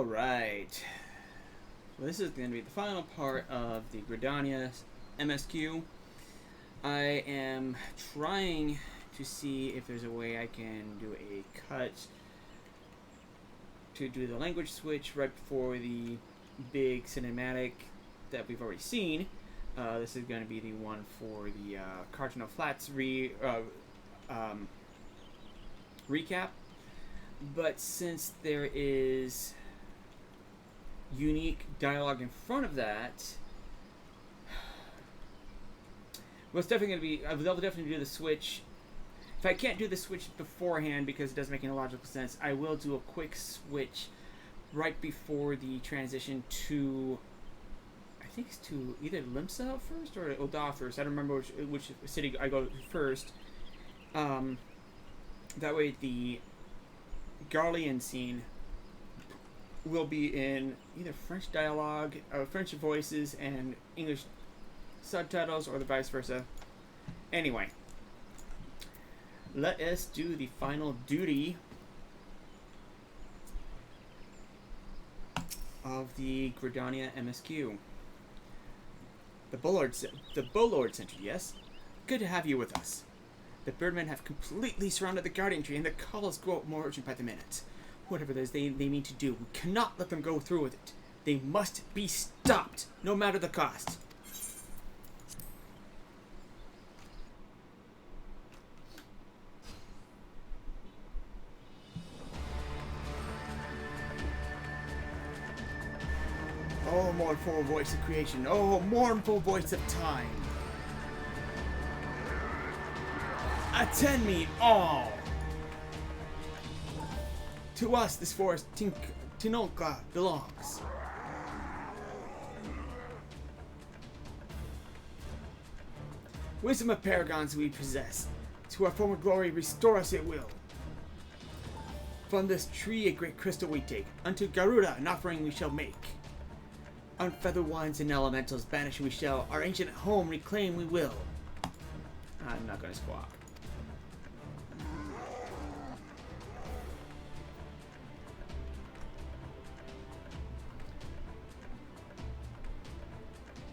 Alright. Well, this is going to be the final part of the Gridania MSQ. I am trying to see if there's a way I can do a cut to do the language switch right before the big cinematic that we've already seen. This is going to be the one for the Carteneau Flats recap. But since there is unique dialogue in front of that, well, it's definitely going to be, I'll definitely do the switch. If I can't do the switch beforehand because it doesn't make any logical sense, I will do a quick switch right before the transition to, I think it's to either Limsa first or Oda first. I don't remember which city I go first. That way the Garlean scene will be in either French dialogue, French voices, and English subtitles, or the vice versa. Anyway, let us do the final duty of the Gridania MSQ. The Bullard Center, yes? Good to have you with us. The Birdmen have completely surrounded the Guardian Tree, and the calls grow up more urgent by the minute. Whatever it is they mean to do, we cannot let them go through with it. They must be stopped, no matter the cost. Oh, mournful voice of creation. Oh, mournful voice of time. Attend me all! To us, this forest Tinolka belongs. Wisdom of paragons we possess. To our former glory restore us it will. From this tree a great crystal we take. Unto Garuda an offering we shall make. Unfeathered winds and elementals banish we shall. Our ancient home reclaim we will. I'm not gonna squawk.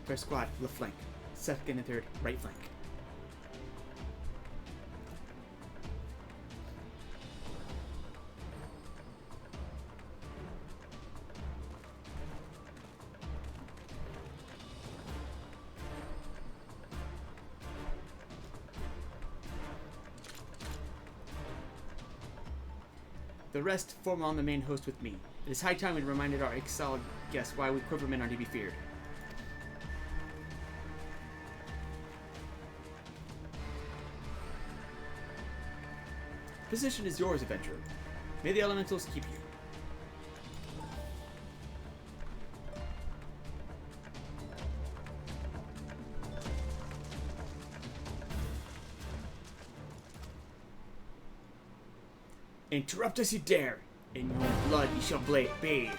First squad, left flank. Second and third, right flank. The rest form on the main host with me. It is high time we reminded our exiled guests why we quivermen are to be feared. Position is yours, adventurer. May the elementals keep you. Interrupt as you dare. In your blood you shall bathe.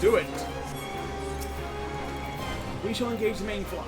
Do it! We shall engage the main flock.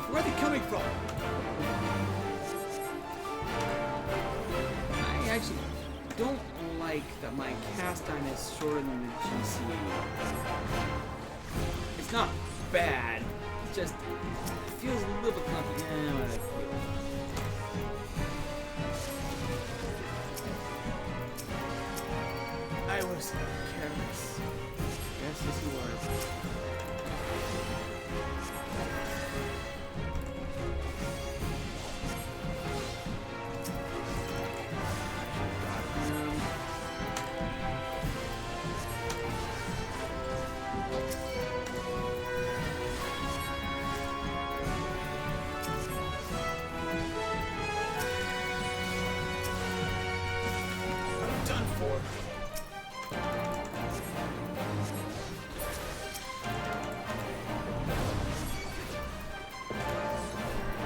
Where are they coming from? I actually don't like that my cast time is shorter than the GC. It's not bad. It just feels a little bit clunky. I will was careless. Yes, he was.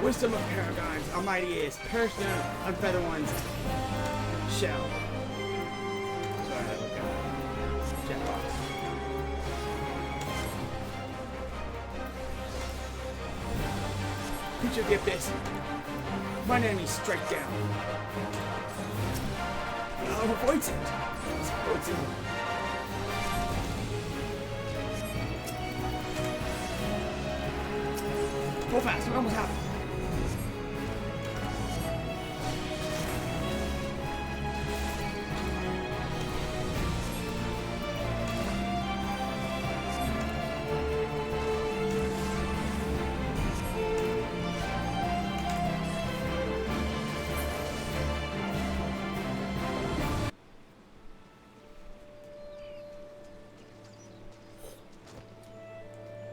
Wisdom of Paragons, Almighty is, Person on Feather One's Shell. Sorry, I look at Jetbox. Creature of the Abyss. Find enemy, strike down. Avoids it. Avoids it. Go fast, we're almost out.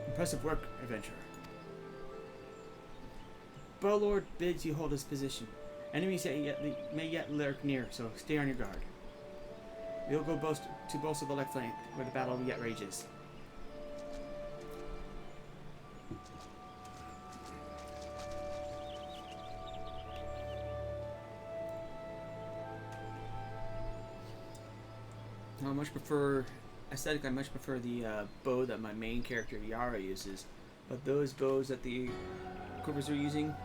Impressive work, adventurer. Bowlord bids you hold his position. Enemies may yet lurk near, so stay on your guard. We'll go to boast of the left flank, where the battle yet rages. I much prefer, aesthetically, I much prefer the bow that my main character Yara uses, but those bows that the equippers are using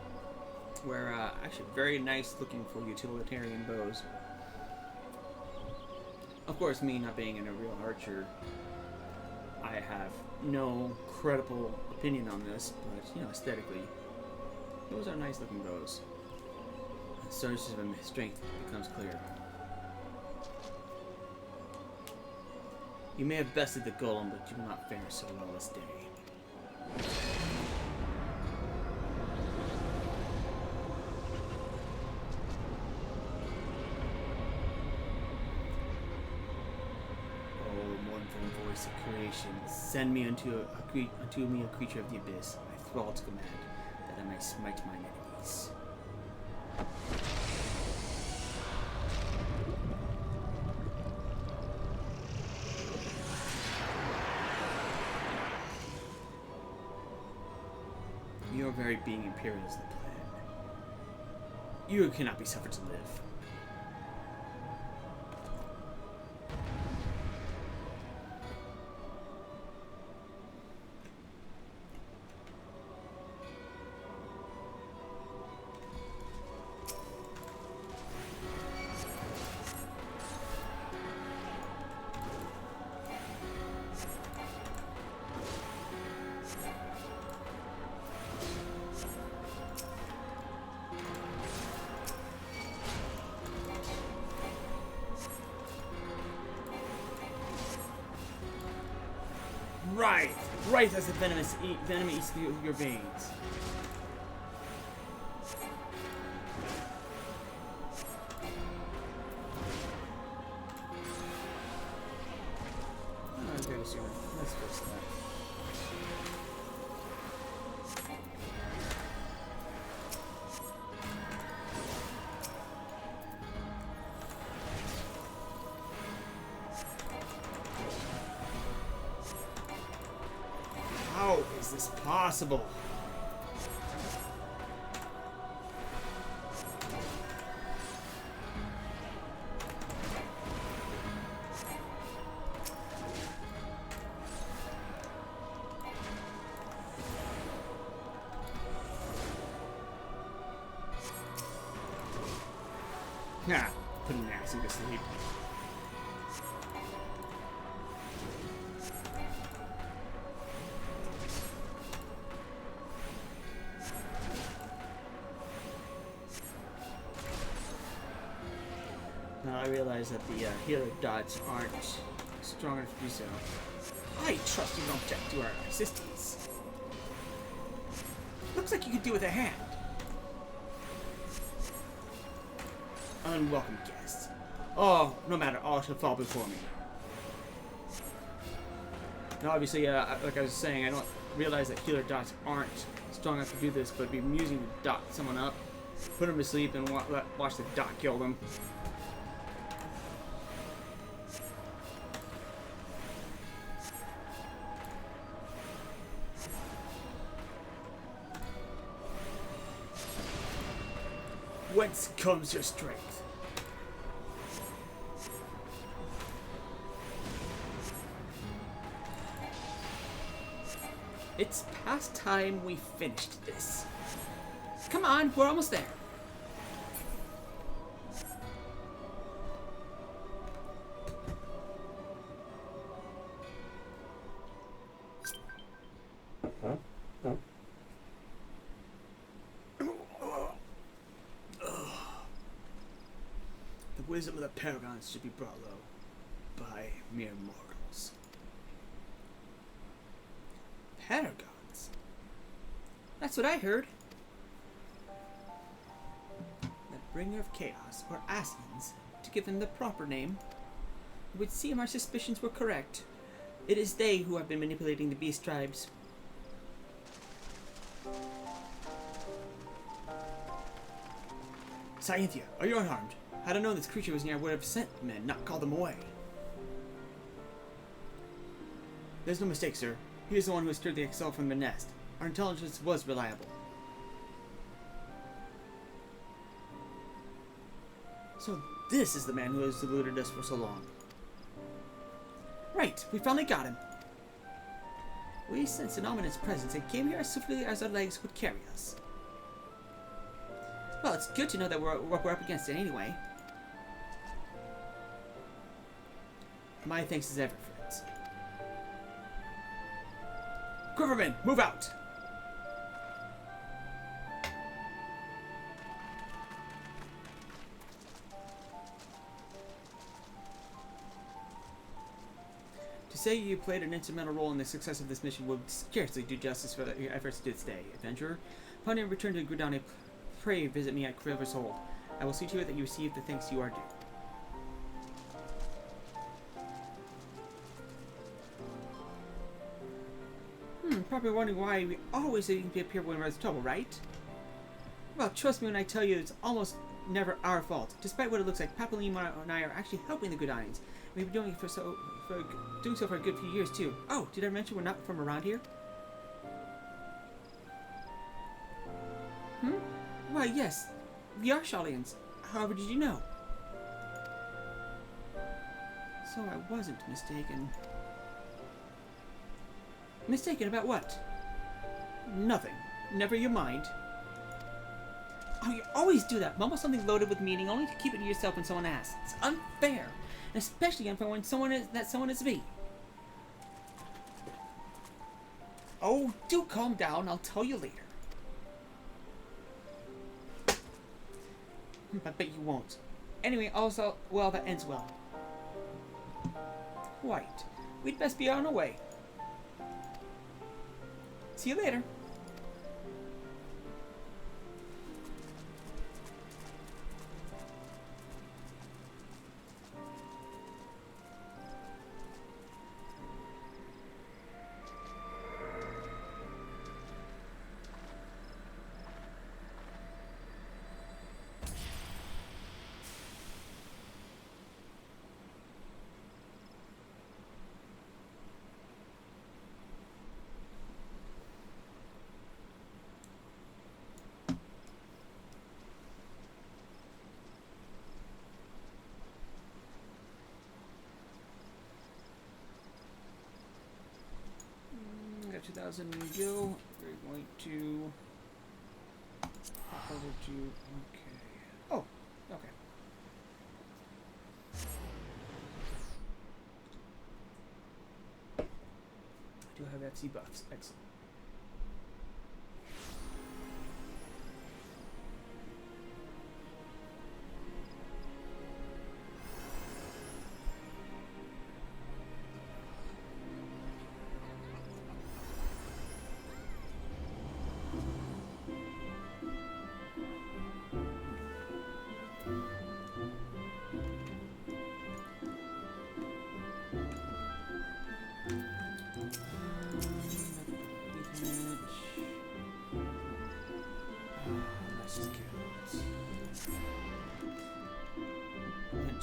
were actually very nice looking for utilitarian bows. Of course, me not being a real archer, I have no credible opinion on this, but you know, aesthetically, those are nice looking bows. Sources of strength becomes clear. You may have bested the golem, but you will not fare so well this day. Voice of creation, send me unto me a creature of the abyss. I thrall to command, that I may smite mine enemies. Your very being Imperial is the plan. You cannot be suffered to live. Right as the venom eats through your veins. Okay, sure. Let's fix that. How is this possible? Nah, putting Nancy to sleep. Now I realize that the healer dots aren't strong enough to do so. I trust you don't object to our assistance. Looks like you could do with a hand. Unwelcome guests. Oh, no matter, all shall fall before me. Now, obviously, like I was saying, I don't realize that healer dots aren't strong enough to do this, but it'd be amusing to dot someone up, put them to sleep, and watch the dot kill them. Whence comes your strength? It's past time we finished this. Come on, we're almost there. The wisdom of the paragons should be brought low by mere mortals. Paragons? That's what I heard. The bringer of chaos, or Assassins, to give them the proper name. It would seem our suspicions were correct. It is they who have been manipulating the beast tribes. Scientia, are you unharmed? Had I known this creature was near, I would have sent men, not called them away. There's no mistake, sir. He is the one who stirred the Excel from the nest. Our intelligence was reliable. So this is the man who has deluded us for so long. Right, we finally got him. We sensed an ominous presence and came here as swiftly as our legs would carry us. Well, it's good to know that we're up against it anyway. My thanks is ever, friends. Quiverman, move out! To say you played an instrumental role in the success of this mission would scarcely do justice for your efforts to this day, adventurer. Upon your return to Gridania, pray visit me at Quiver's Hold. I will see to it that you receive the thanks you are due. Probably wondering why we always seem to appear when there's trouble, right? Well, trust me when I tell you it's almost never our fault. Despite what it looks like, Papa Lima and I are actually helping the Gridanians. We've been doing it doing so for a good few years too. Oh, did I mention we're not from around here? Why, yes, we are Shalians. However, did you know? So I wasn't mistaken. Mistaken about what? Nothing. Never you mind. Oh, you always do that. Mumble something loaded with meaning only to keep it to yourself when someone asks. It's unfair. And especially unfair when someone is me. Oh, do calm down. I'll tell you later. I bet you won't. Anyway, also, well, that ends well. Quite. We'd best be on our way. See you later. Got 2,000 go. We're going to hop over to okay. Oh, okay. I do have FC buffs. Excellent.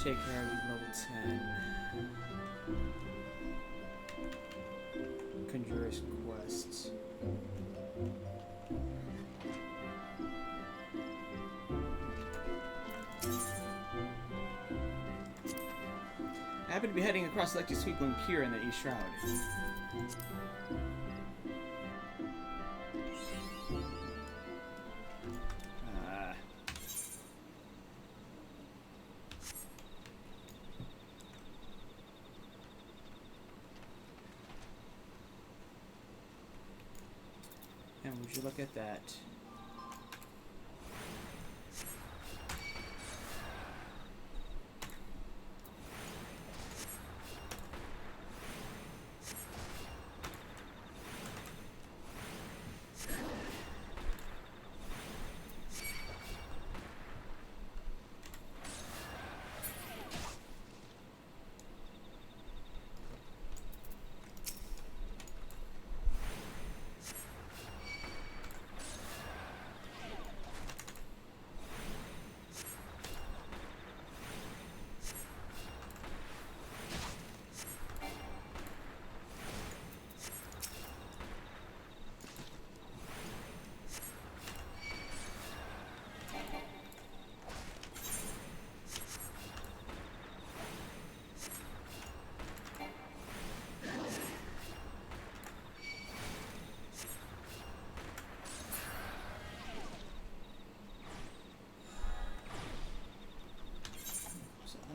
take care of level 10. Conjurer's quests. I happen to be heading across Electric Sweet Bloom Pier in the East Shroud. And would you look at that?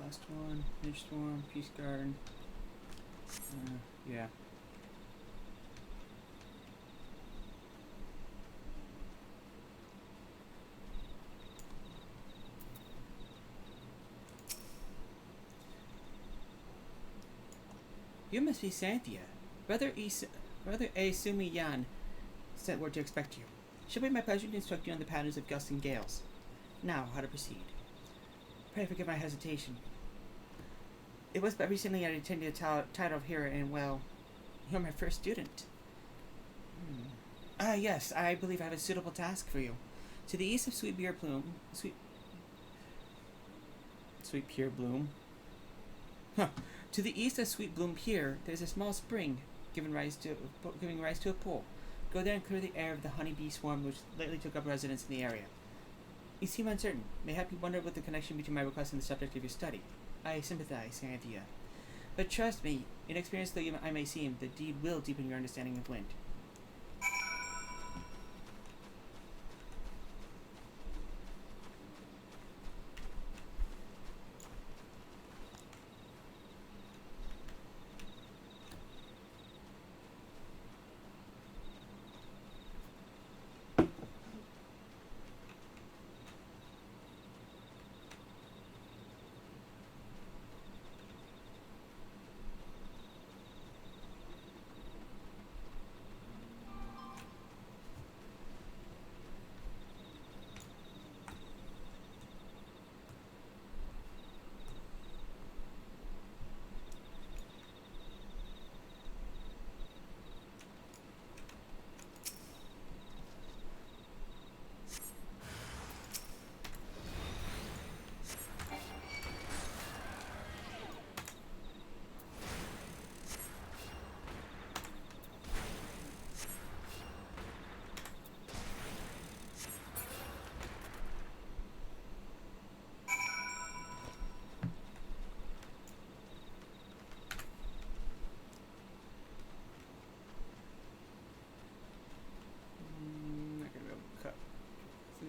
Last one, Midge Storm, Peace Garden. Yeah. You must be Santhia. Brother A. Sumi Yan sent word to expect you. It shall be my pleasure to instruct you on the patterns of gusts and gales. Now, how to proceed. Pray forgive my hesitation. It was but recently I attended a title here, and well, you're my first student. Yes, I believe I have a suitable task for you. To the east of Sweet Pure Bloom. Huh. To the east of Sweet Bloom Pier, there's a small spring giving rise to a pool. Go there and clear the air of the honeybee swarm which lately took up residence in the area. You seem uncertain. Mayhap you wonder what the connection between my request and the subject of your study. I sympathize, Santhia. But trust me, inexperienced though I may seem, the deed will deepen your understanding of wind.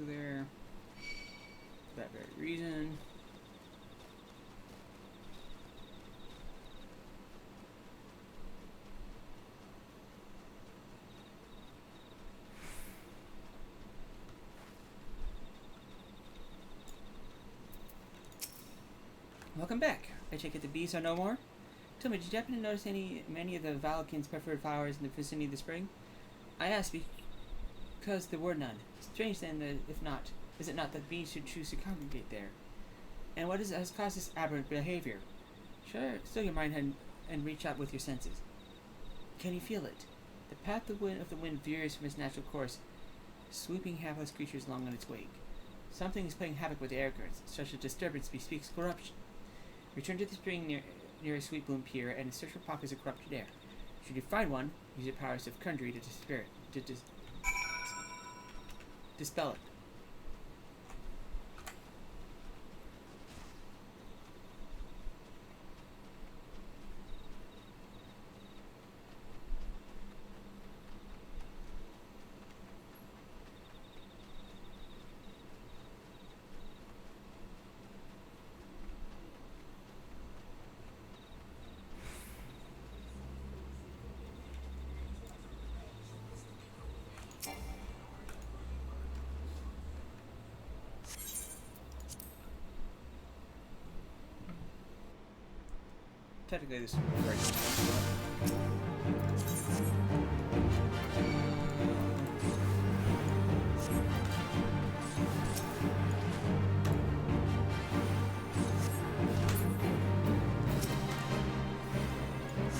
There for that very reason. Welcome back. I take it the bees are no more? Tell me, did you happen to notice many of the Valakyn's preferred flowers in the vicinity of the spring? I asked because there were none. Strange then, is it not that bees should choose to congregate there? And what has caused this aberrant behavior? Sure, still your mind and reach out with your senses. Can you feel it? The path of the wind veers from its natural course, sweeping hapless creatures along in its wake. Something is playing havoc with the air currents. Such a disturbance bespeaks corruption. Return to the spring near a sweet bloom pier and search for pockets of corrupted air. Should you find one, use your powers of conjuring to dispel it. Technically, this is right.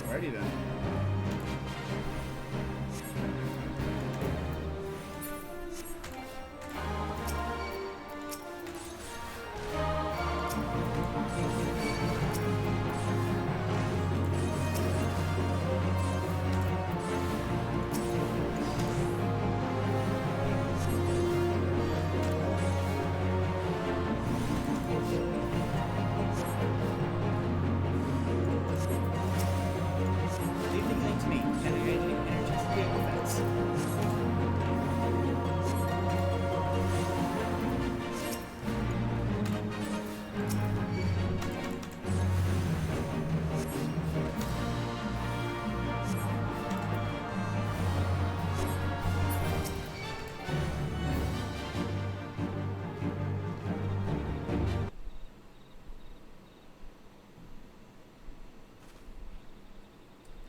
Alrighty then.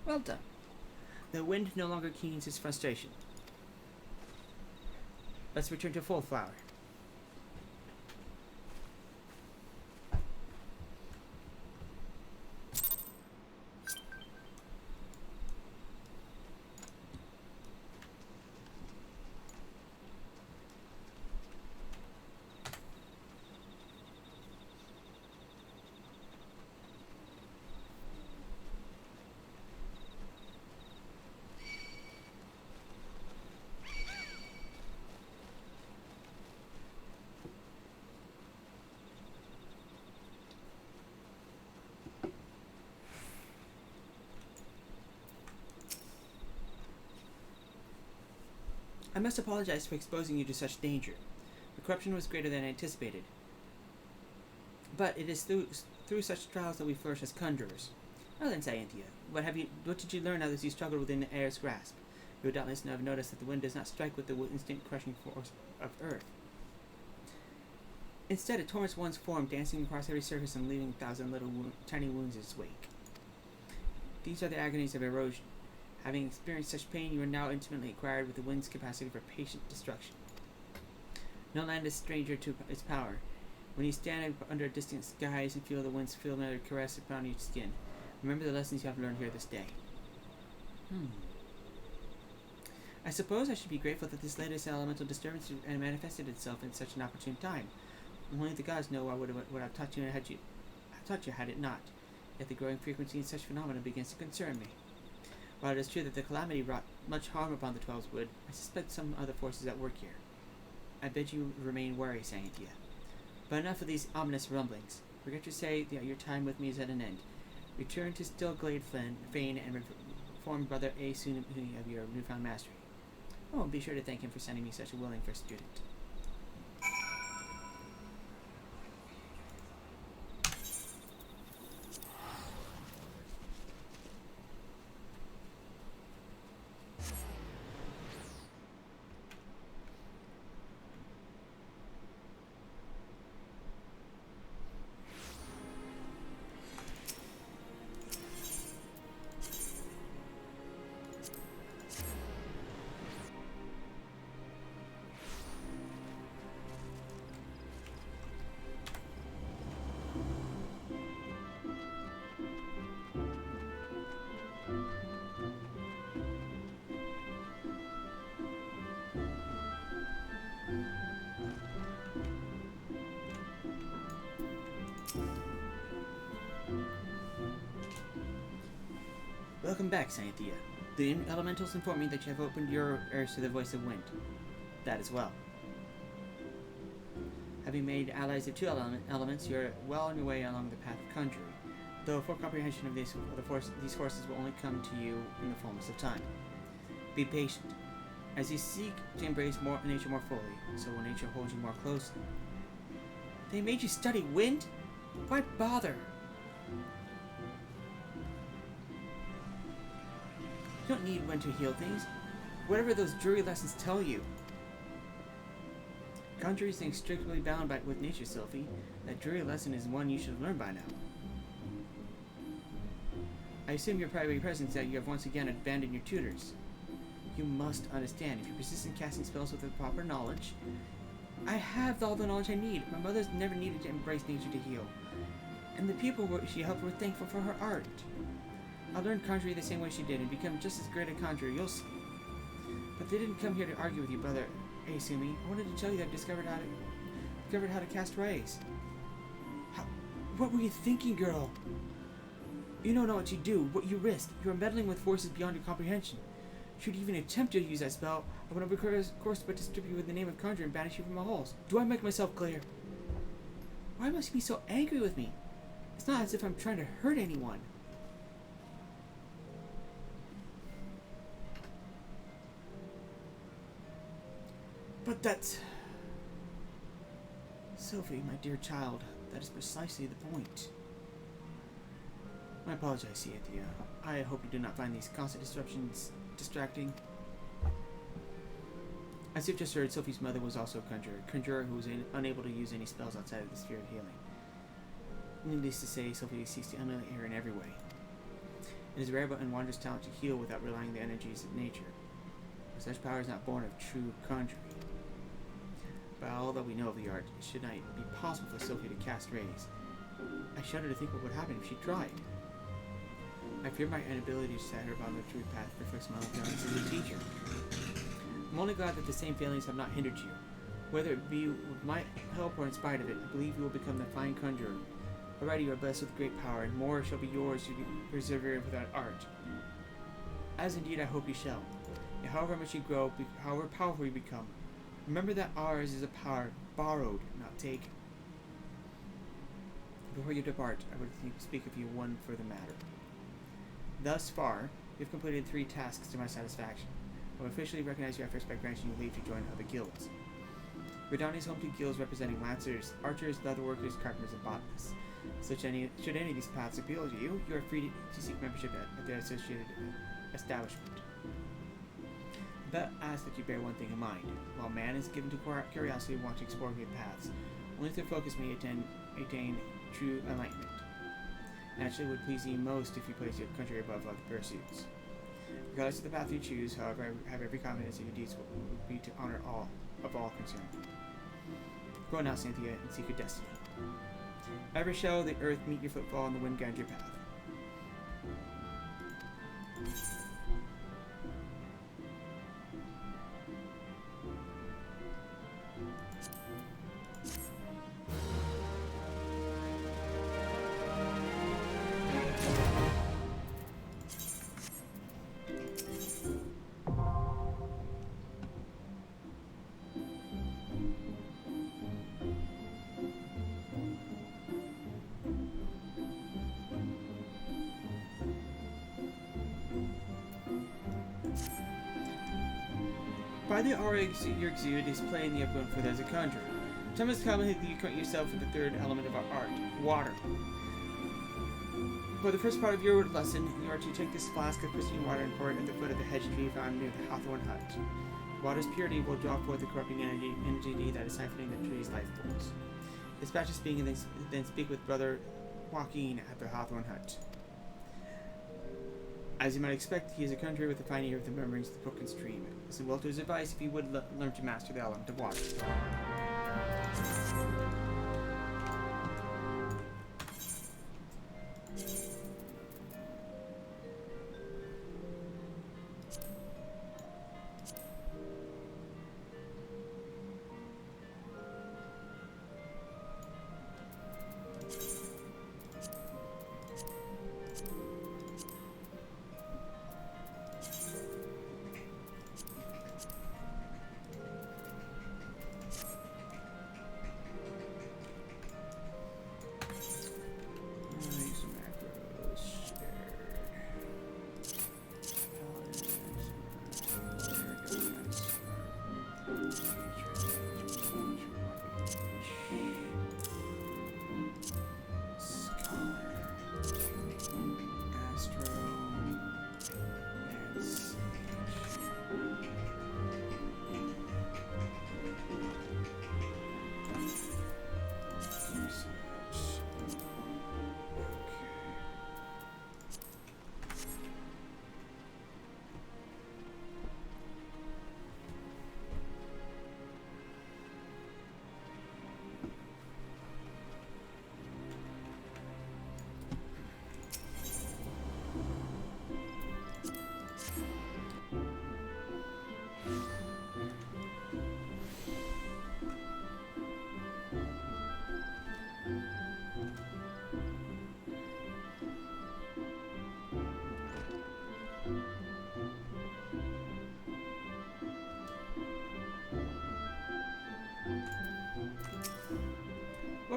Well done. The wind no longer keens his frustration. Let's return to Full Flower. I must apologize for exposing you to such danger. The corruption was greater than anticipated. But it is through such trials that we flourish as conjurers. Well then, Scientia, what did you learn as you struggled within the air's grasp? You would doubtless have noticed that the wind does not strike with the instant crushing force of earth. Instead, it torments one's form, dancing across every surface and leaving 1,000 little tiny wounds in its wake. These are the agonies of erosion. Having experienced such pain, you are now intimately acquired with the wind's capacity for patient destruction. No land is stranger to its power. When you stand under distant skies and feel the wind's familiar caress upon your skin, remember the lessons you have learned here this day. I suppose I should be grateful that this latest elemental disturbance manifested itself in such an opportune time. Only the gods know what would have taught you had it not. Yet the growing frequency in such phenomena begins to concern me. While it is true that the calamity wrought much harm upon the Twelve's Wood, I suspect some other forces at work here. I bid you remain wary, Scientia. But enough of these ominous rumblings. Forget to say that your time with me is at an end. Return to Stillglade Fane and inform Brother A. Sunumi of your newfound mastery. Oh, and be sure to thank him for sending me such a willing first student. Welcome back, Cynthia. The elementals inform me that you have opened your ears to the voice of wind. That as well. Having made allies of two elements, you are well on your way along the path of conjuring. Though full comprehension of these forces will only come to you in the fullness of time. Be patient. As you seek to embrace nature more fully, so will nature hold you more closely. They made you study wind? Why bother? You don't need wind to heal things. Whatever those jury lessons tell you. Conjuring is inextricably bound with nature, Sophie. That jury lesson is one you should have learned by now. I assume your primary presence that you have once again abandoned your tutors. You must understand, if you persist in casting spells with the proper knowledge, I have all the knowledge I need. My mother's never needed to embrace nature to heal. And the people she helped were thankful for her art. I learned conjuring the same way she did and become just as great a conjurer, you'll see. But they didn't come here to argue with you, brother Asumi. I wanted to tell you that I've discovered how to cast rays. What were you thinking, girl? You don't know what you do, what you risk. You are meddling with forces beyond your comprehension. Should you even attempt to use that spell, I would, of course, but strip you with the name of conjurer and banish you from the halls. Do I make myself clear? Why must you be so angry with me? It's not as if I'm trying to hurt anyone. But that's... Sophie, my dear child, that is precisely the point. I apologize, Cynthia. I hope you do not find these constant disruptions distracting. As you've just heard, Sophie's mother was also a conjurer who was unable to use any spells outside of the sphere of healing. Needless to say, Sophie seeks to emulate her in every way. It is rare but wondrous talent to heal without relying on the energies of nature. But such power is not born of true conjuring. By all that we know of the art, it should not be possible for Sophie to cast rays. I shudder to think what would happen if she tried. I fear my inability to set her on the true path reflects my own feelings as a teacher. I'm only glad that the same feelings have not hindered you. Whether it be with my help or in spite of it, I believe you will become the fine conjurer. Already you are blessed with great power, and more shall be yours to persevere without art. As indeed I hope you shall. And however much you grow, however powerful you become, remember that ours is a power borrowed, not taken. Before you depart, I would speak of you one further matter. Thus far, you have completed 3 tasks to my satisfaction. I will officially recognize your efforts by granting you leave to join other guilds. Gridania is home to guilds representing lancers, archers, leatherworkers, carpenters, and botanists. Should any of these paths appeal to you, you are free to seek membership at their associated establishment. But ask that you bear one thing in mind. While man is given to curiosity and want to explore great paths, only through focus may attain true enlightenment. Naturally, it would please you most if you place your country above other pursuits. Regardless of the path you choose, however, I have every confidence that your deeds will be to honor all concerned. Go now, Cynthia, and seek your destiny. Ever shall the earth meet your footfall and the wind guide your path. By the aura you exude is playing the upwind for as a conjurer. Time has come that you acquaint yourself with the third element of our art, water. For the first part of your lesson, you are to take this flask of pristine water and pour it at the foot of the hedge tree found near the Hawthorn hut. Water's purity will draw forth the corrupting entity that is siphoning the tree's life force. Dispatch this being and then speak with Brother Joaquin at the Hawthorn hut. As you might expect, he is a conjurer with a fine ear of the murmurings of the brook and stream. Listen well to his advice if you would learn to master the element of water.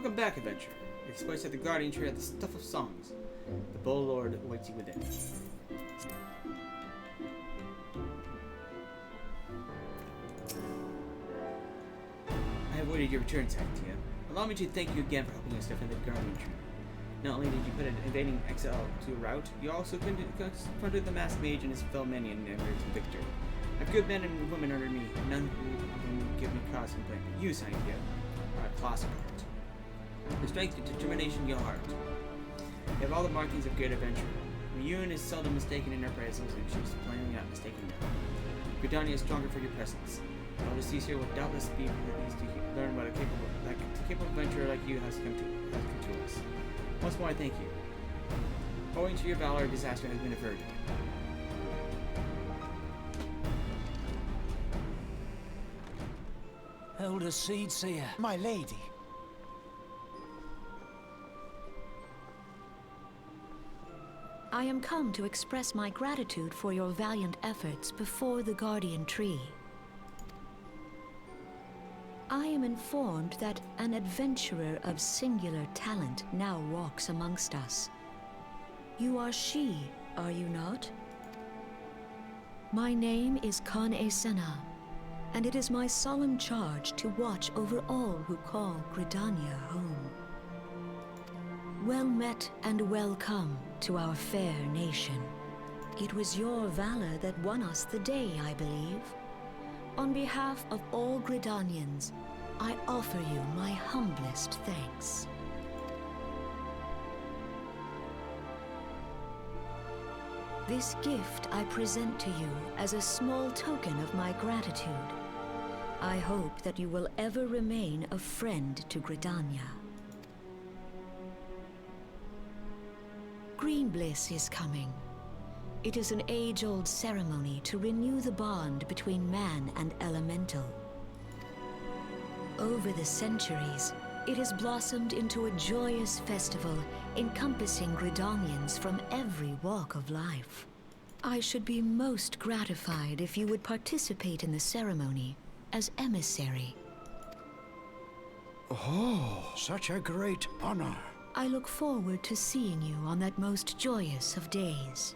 Welcome back, adventurer. Your exploits at the Guardian Tree are the stuff of songs. The Bull Lord awaits you within. I have waited your return, Sanctia. Allow me to thank you again for helping us defend the Guardian Tree. Not only did you put an invading exile to a rout, you also confronted the masked mage and his fellow minion and emerged victor. I have good men and women under me, none who give me cause to complain, but you, Sanctia, are a class apart. For strength and determination, your heart. You have all the markings of great adventure. Miyun is seldom mistaken in her appraisals, and she is plainly not mistaken now. Gridania is stronger for your presence. All the seas here will doubtless be pleased to learn what a capable adventurer like you has come to us. Once more, I thank you. Owing to your valor, a disaster has been averted. Elder Seedseer. My lady. I am come to express my gratitude for your valiant efforts before the Guardian Tree. I am informed that an adventurer of singular talent now walks amongst us. You are she, are you not? My name is Carteneau, and it is my solemn charge to watch over all who call Gridania home. Well met and welcome to our fair nation. It was your valor that won us the day, I believe. On behalf of all Gridanians, I offer you my humblest thanks. This gift I present to you as a small token of my gratitude. I hope that you will ever remain a friend to Gridania. Green Bliss is coming. It is an age-old ceremony to renew the bond between man and elemental. Over the centuries, it has blossomed into a joyous festival encompassing Gridanians from every walk of life. I should be most gratified if you would participate in the ceremony as emissary. Oh, such a great honor. I look forward to seeing you on that most joyous of days.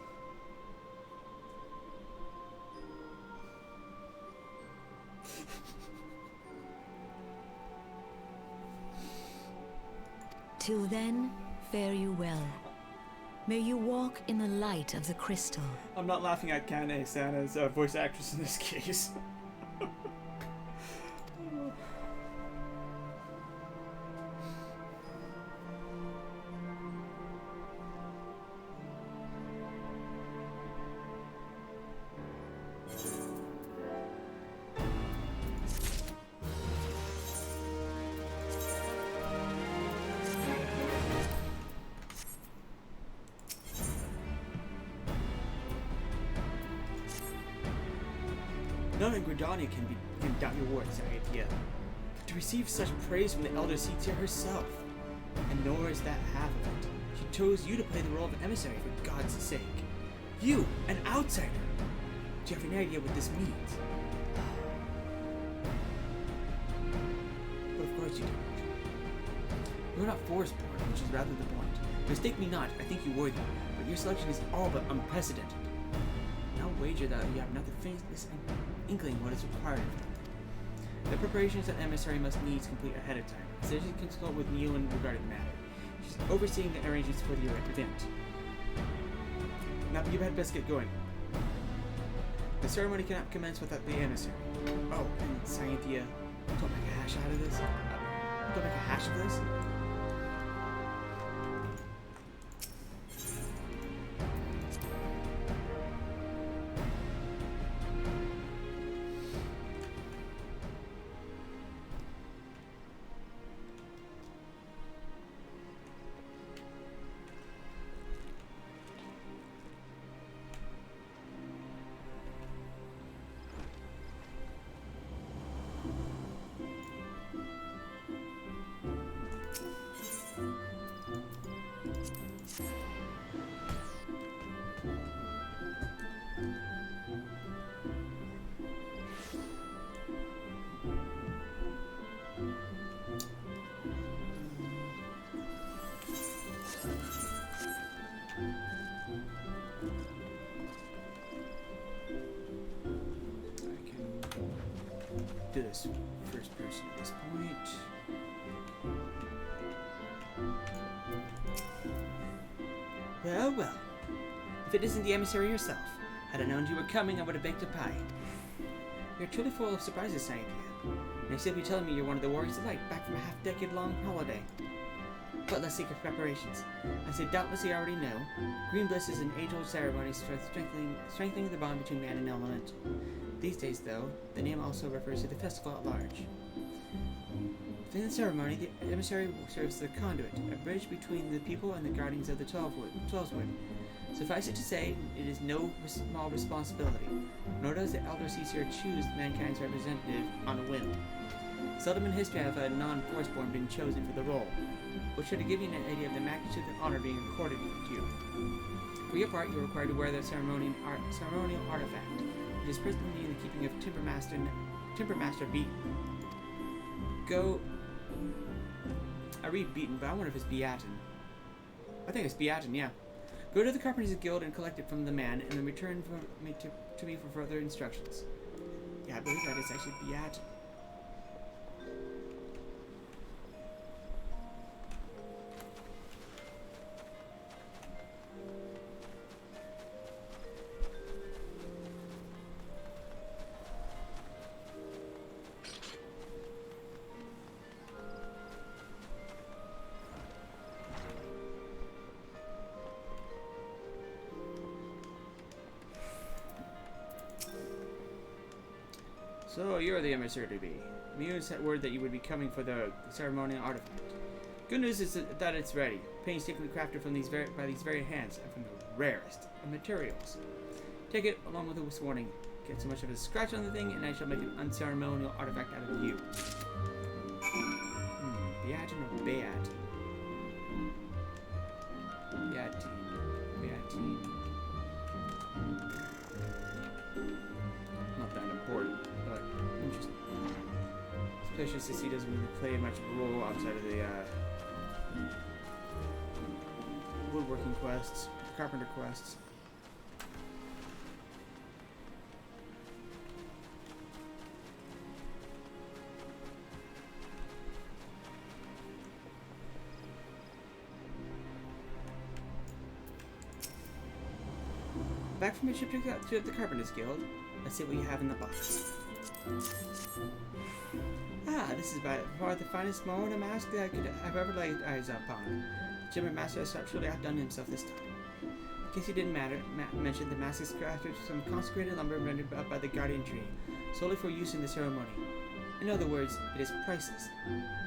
Till then, fare you well. May you walk in the light of the crystal. I'm not laughing at Carteneau's voice actress in this case. None in Gridania can doubt your words, Saetia. But to receive such praise from the Elder Seedseer herself, and nor is that half of it. She chose you to play the role of an emissary for God's sake. You, an outsider. Do you have any idea what this means? But of course you don't. You're not forest-born, which is rather the point. Mistake me not, I think you worthy, but your selection is all but unprecedented. I'll wager that you have not the faintest inkling what is required of you. The preparations that emissary must needs complete ahead of time. So she can consult with Miyun regarding the matter. She's overseeing the arrangements for the event. Now you had best get going. The ceremony cannot commence without the emissary. Oh, and Saetia, don't make a hash out of this. Don't make a hash of this. do this first person at this point. Well, well. If it isn't the emissary herself. Had I known you were coming, I would have baked a pie. You're truly full of surprises, Cynthia. And you simply telling me you're one of the warriors of light, back from a half-decade-long holiday. But let's seek preparations. As you doubtlessly already know, Green Bliss is an age-old ceremony strengthening the bond between man and element. These days, though, the name also refers to the festival at large. Within the ceremony, the emissary serves as the conduit, a bridge between the people and the guardians of the Twelveswood. Suffice it to say, it is no small responsibility, nor does the Elder Caesar choose mankind's representative on a whim. Seldom in history have a non-Forceborn been chosen for the role, which should give you an idea of the magnitude of the honor being accorded to you. For your part, you are required to wear the ceremonial artifact, which is presently in the keeping of Timbermaster Beaton. Go... I read Beaton, but I wonder if it's Beaton. I think it's Beaton, yeah. Go to the Carpenters Guild and collect it from the man, and then return to me for further instructions. Yeah, I believe that is actually Beaton. So, you're the emissary to be. Muse had word that you would be coming for the ceremonial artifact. Good news is that it's ready, painstakingly crafted from by these very hands, and from the rarest of materials. Take it along with a warning. Get so much of a scratch on the thing, and I shall make an unceremonial artifact out of you. Beatin or Beat? Beatine. Not that important, but interesting. Suspicious to see doesn't really play much role outside of the woodworking quests, carpenter quests. Back from your trip to the Carpenters Guild, let's see what you have in the box. Ah, this is by far the finest Moana mask that I could have ever laid eyes upon. The Timber Master has truly outdone himself this time. In case you didn't mention, the mask is crafted from consecrated lumber rendered up by the Guardian Tree, solely for use in the ceremony. In other words, it is priceless.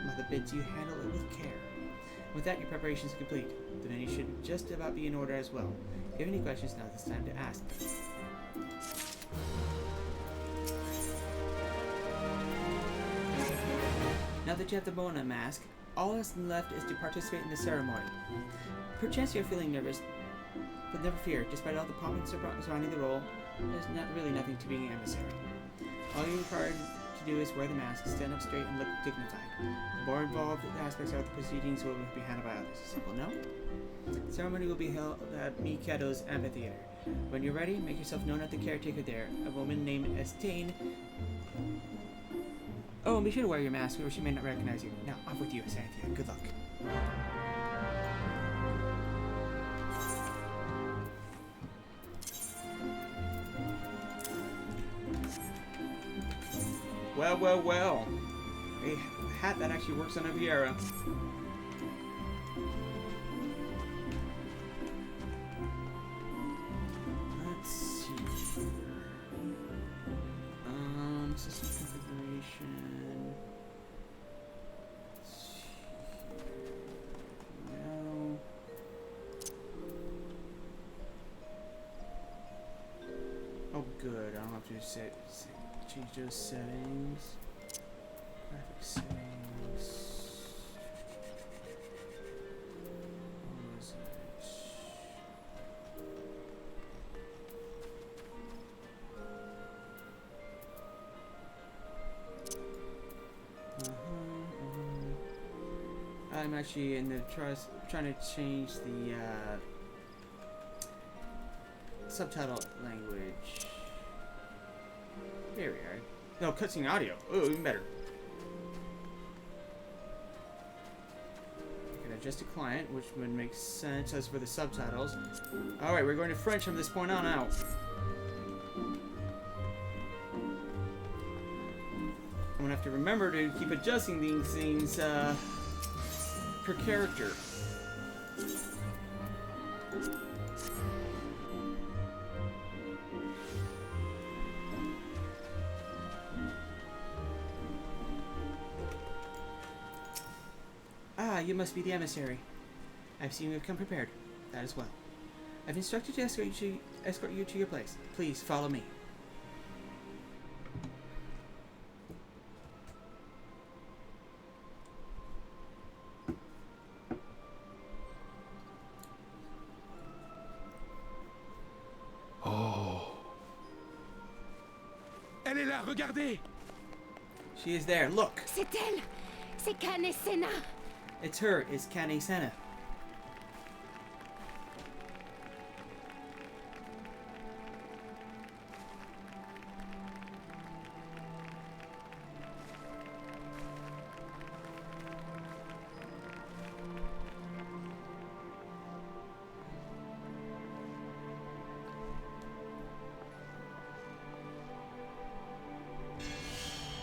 Mother bids you handle it with care. With that, your preparations are complete. The menu should just about be in order as well. If you have any questions, now it's time to ask them. Now that you have the Moana mask, all that's left is to participate in the ceremony. Perchance you're feeling nervous, but never fear. Despite all the pomp and surrounding the role, there's really nothing to being an emissary. All you're required to do is wear the mask, stand up straight, and look dignified. The more involved aspects of the proceedings will be handled by others. Simple, no? The ceremony will be held at Miketo's amphitheater. When you're ready, make yourself known at the caretaker there, a woman named Estain. Oh, and be sure to wear your mask, or she may not recognize you. Now, off with you, Cynthia. Good luck. Well, well, well. A hat that actually works on a Viera. Let's see here. System configuration. Let's see here. No. Oh, good. I don't have to change those settings. Graphic settings. What was it? I'm actually in the trying to change the subtitle language. Here we are. No, cutscene audio. Oh, even better. I can adjust to client, which would make sense as for the subtitles. Alright, we're going to French from this point on out. I'm gonna have to remember to keep adjusting these things per character. Ah, you must be the emissary. I've seen you have come prepared. That as well. I've instructed to escort you to your place. Please follow me. Elle est là, regardez! She is there. Look. C'est elle! C'est Kane Senna! It's her. It's Kane Senna.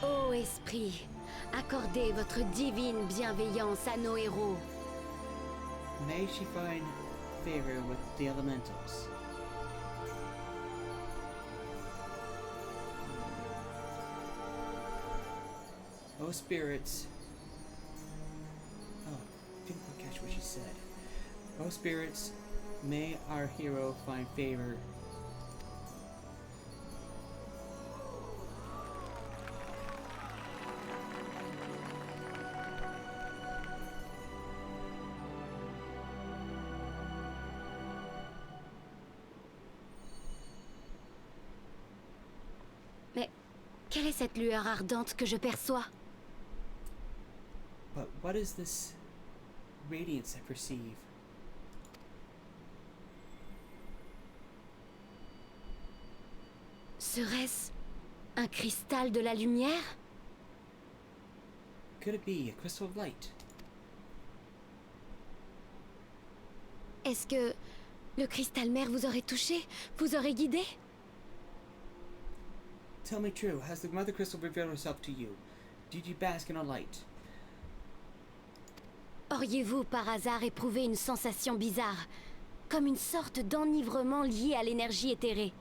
Ô esprit, accordez votre divine bienveillance à nos héros. May she find favor with the elementals. Oh, spirits. Oh, didn't quite catch what she said. Oh, spirits, may our hero find favor. Mais quelle est cette lueur ardente que je perçois? But what is this radiance I perceive? Serait-ce un cristal de la lumière? Could it be a crystal of light? Est-ce que le cristal mère vous aurait touché? Vous aurait guidé? Tell me true, has the Mother Crystal revealed herself to you? Did you bask in her light? Auriez-vous par hasard éprouvé une sensation bizarre, comme une sorte d'enivrement lié à l'énergie éthérée?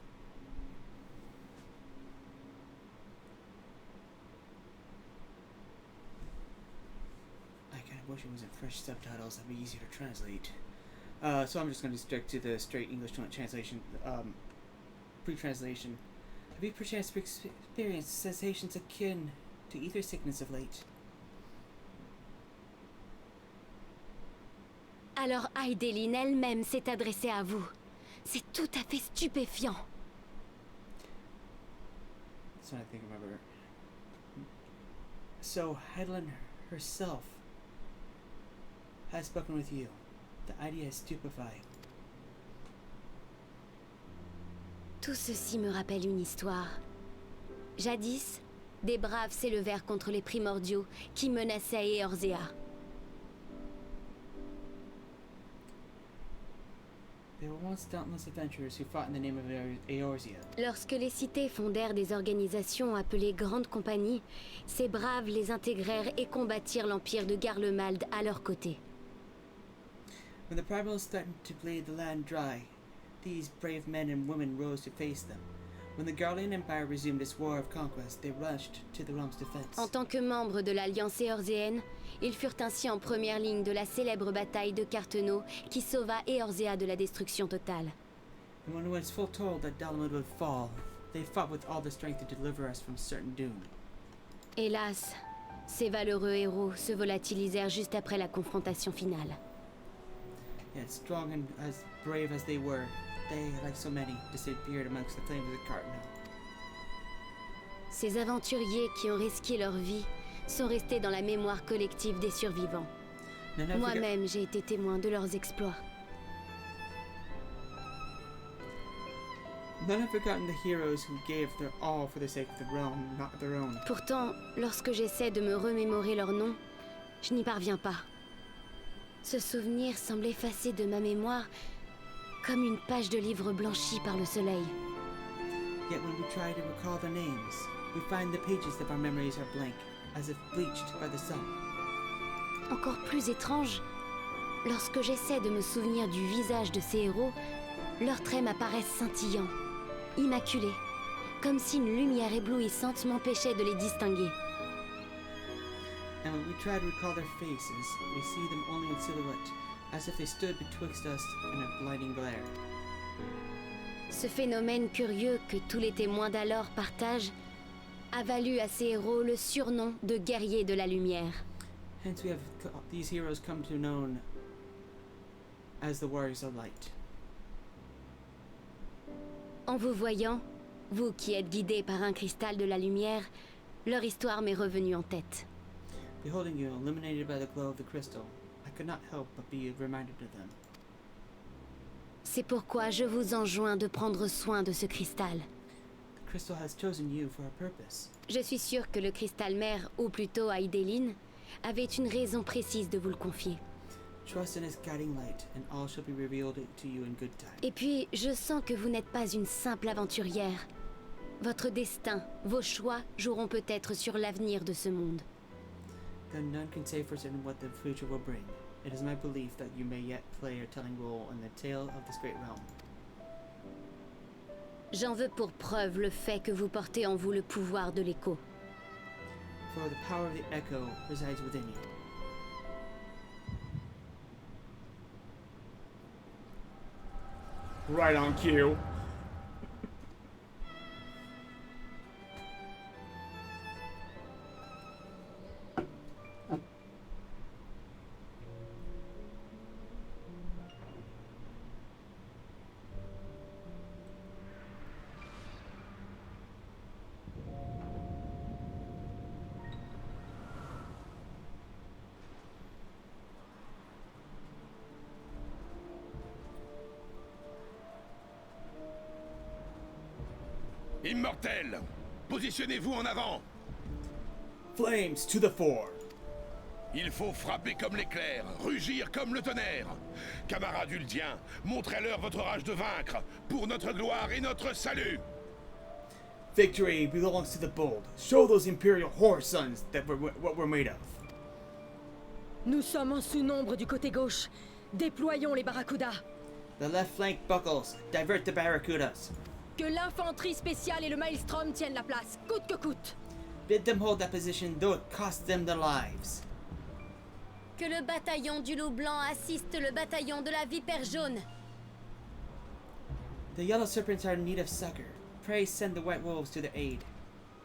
I kind of wish it was in French subtitles, that'd be easier to translate. So I'm just going to stick to the straight English translation, pre-translation. Have you perchance experienced sensations akin to ether sickness of late? Alors Heidelin elle-même s'est adressée à vous. C'est tout à fait stupéfiant. That's what I think I remember. So Heidelin herself has spoken with you. The idea is stupefying. Tout ceci me rappelle une histoire. Jadis, des braves s'élevèrent contre les primordiaux qui menaçaient Eorzea. They were once dauntless adventurers who fought in the name of Eorzea. Lorsque les cités fondèrent des organisations appelées Grandes Compagnies, ces braves les intégrèrent et combattirent l'empire de Garlemald à leur côté. When the primals threatened to bleed the land dry, these brave men and women rose to face them. When the Garlean Empire resumed its war of conquest, they rushed to the realm's defense. En tant que membres de l'Alliance éorzéenne, ils furent ainsi en première ligne de la célèbre bataille de Carteneau qui sauva Eorzea de la destruction totale. And when it was foretold that Dalamud would fall, they fought with all their strength to deliver us from certain doom. Hélas, ces valeureux héros se volatilisèrent juste après la confrontation finale. Yet strong and as brave as they were, they, like so many, disappeared amongst the flames of Carteneau. Ces aventuriers qui ont risqué leur vie sont restés dans la mémoire collective des survivants. Moi-même, j'ai été témoin de leurs exploits. None have forgotten the heroes who gave their all for the sake of the realm, not their own. Pourtant, lorsque j'essaie de me remémorer leur nom, je n'y parviens pas. Ce souvenir semble effacé de ma mémoire, comme une page de livre blanchie par le soleil. Yet when we try to recall their names, we find the pages of our memories are blank, as if bleached by the sun. Encore plus étrange, lorsque j'essaie de me souvenir du visage de ces héros, leurs traits m'apparaissent scintillants, immaculés, comme si une lumière éblouissante m'empêchait de les distinguer. And when we try to recall their faces, we see them only in silhouette, as if they stood betwixt us in a blinding glare. Ce phénomène curieux que tous les témoins d'alors partagent a valu à ces héros le surnom de guerriers de la lumière. Hence we have these heroes come to known as the Warriors of Light. En vous voyant, vous qui êtes guidés par un cristal de la lumière, leur histoire m'est revenue en tête. Beholding you illuminated by the glow of the crystal, I could not help but be reminded of them. C'est pourquoi je vous enjoins de prendre soin de ce cristal. The crystal has chosen you for a purpose. Je suis sûre que le cristal mère, ou plutôt Aideline, avait une raison précise de vous le confier. Trust in its guiding light, and all shall be revealed to you in good time. Et puis, je sens que vous n'êtes pas une simple aventurière. Votre destin, vos choix joueront peut-être sur l'avenir de ce monde. Though none can say for certain what the future will bring, it is my belief that you may yet play a telling role in the tale of this great realm. J'en veux pour preuve le fait que vous portez en vous le pouvoir de l'écho. For the power of the echo resides within you. Right on cue. Immortel, positionnez-vous en avant. Flames to the fore! Il faut frapper comme l'éclair, rugir comme le tonnerre. Camarades uldiens, montrez-leur votre rage de vaincre, pour notre gloire et notre salut. Victory belongs to the bold. Show those Imperial whore sons that what we're made of. Nous sommes en sous-nombre du côté gauche. Déployons les barracudas. The left flank buckles. Divert the barracudas. Que l'infanterie spéciale et le maelstrom tiennent la place, coûte que coûte. Bid them hold that position, though it costs them their lives. Que le bataillon du loup blanc assiste le bataillon de la vipère jaune. The yellow serpents are in need of succor. Pray send the white wolves to their aid.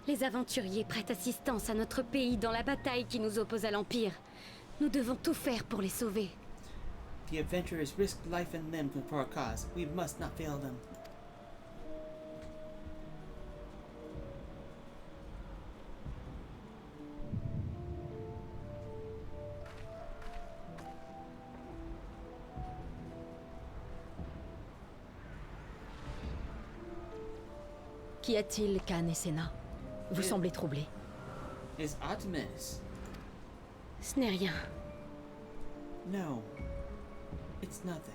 Les aventuriers prêtent assistance à notre pays dans la bataille qui nous oppose à l'Empire. Nous devons tout faire pour les sauver. The adventurers risk life and limb for a cause. We must not fail them. Qu'y a-t-il, Khan et Senna? Vous semblez troublés. Is Artemis? Ce n'est rien. No. It's nothing.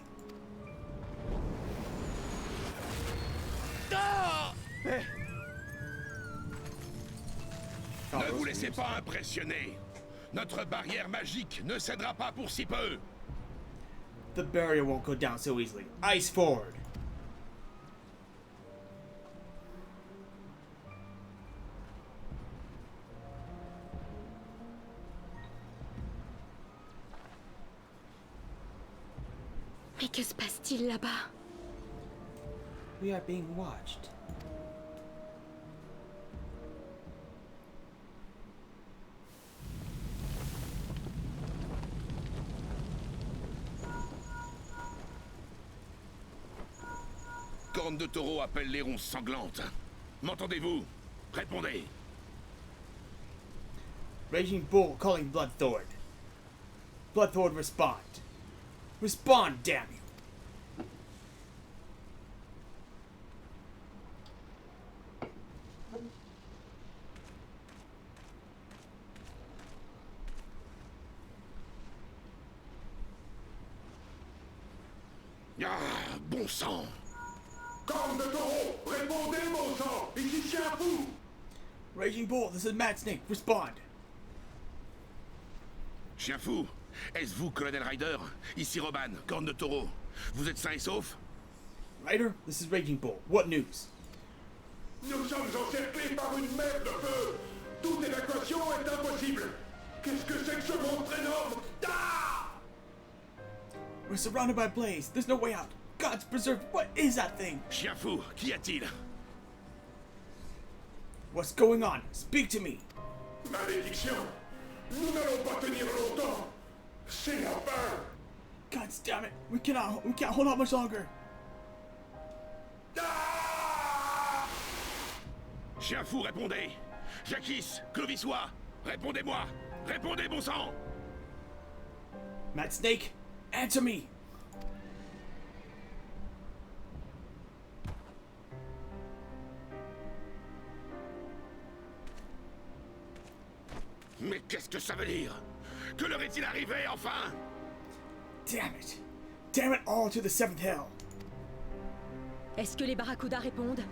Ne vous laissez pas impressionner. Notre barrière magique ne cédera pas pour si peu. The barrier won't go down so easily. Ice forward! Mais que se passe-t-il là-bas? We are being watched. Corne de taureau appelle les ronces sanglantes. M'entendez-vous? Répondez. Raging Bull calling Bloodthord. Bloodthord, respond. Respond, damn you! Ah, bon sang! Corne de taureau, répondez, bon sang! Ici chien fou! Raging Bull, this is Mad Snake. Respond. Chien fou, est-ce vous, Colonel Ryder? Ici Roban, corne de taureau. Vous êtes sain et sauf? Ryder, this is Raging Bull. What news? Nous sommes encerclés par une mer de feu! Toute évacuation est impossible! Qu'est-ce que c'est que ce monstre énorme? Ah! We're surrounded by blaze. There's no way out. God's preserved. What is that thing? Chien fou, qu'y a-t-il? What's going on? Speak to me. Malédiction! Nous n'allons pas tenir longtemps! C'est la fin! God damn it. We can't hold out much longer. Ah! Chien fou, répondez! Jacquis, Clovisois, répondez-moi! Répondez, bon sang! Mad Snake, answer me. Mais qu'est-ce que ça veut dire? Que leur est-il arrivé, enfin? Damn it. Damn it all to the seventh hell. Est-ce que les barracudas répondent?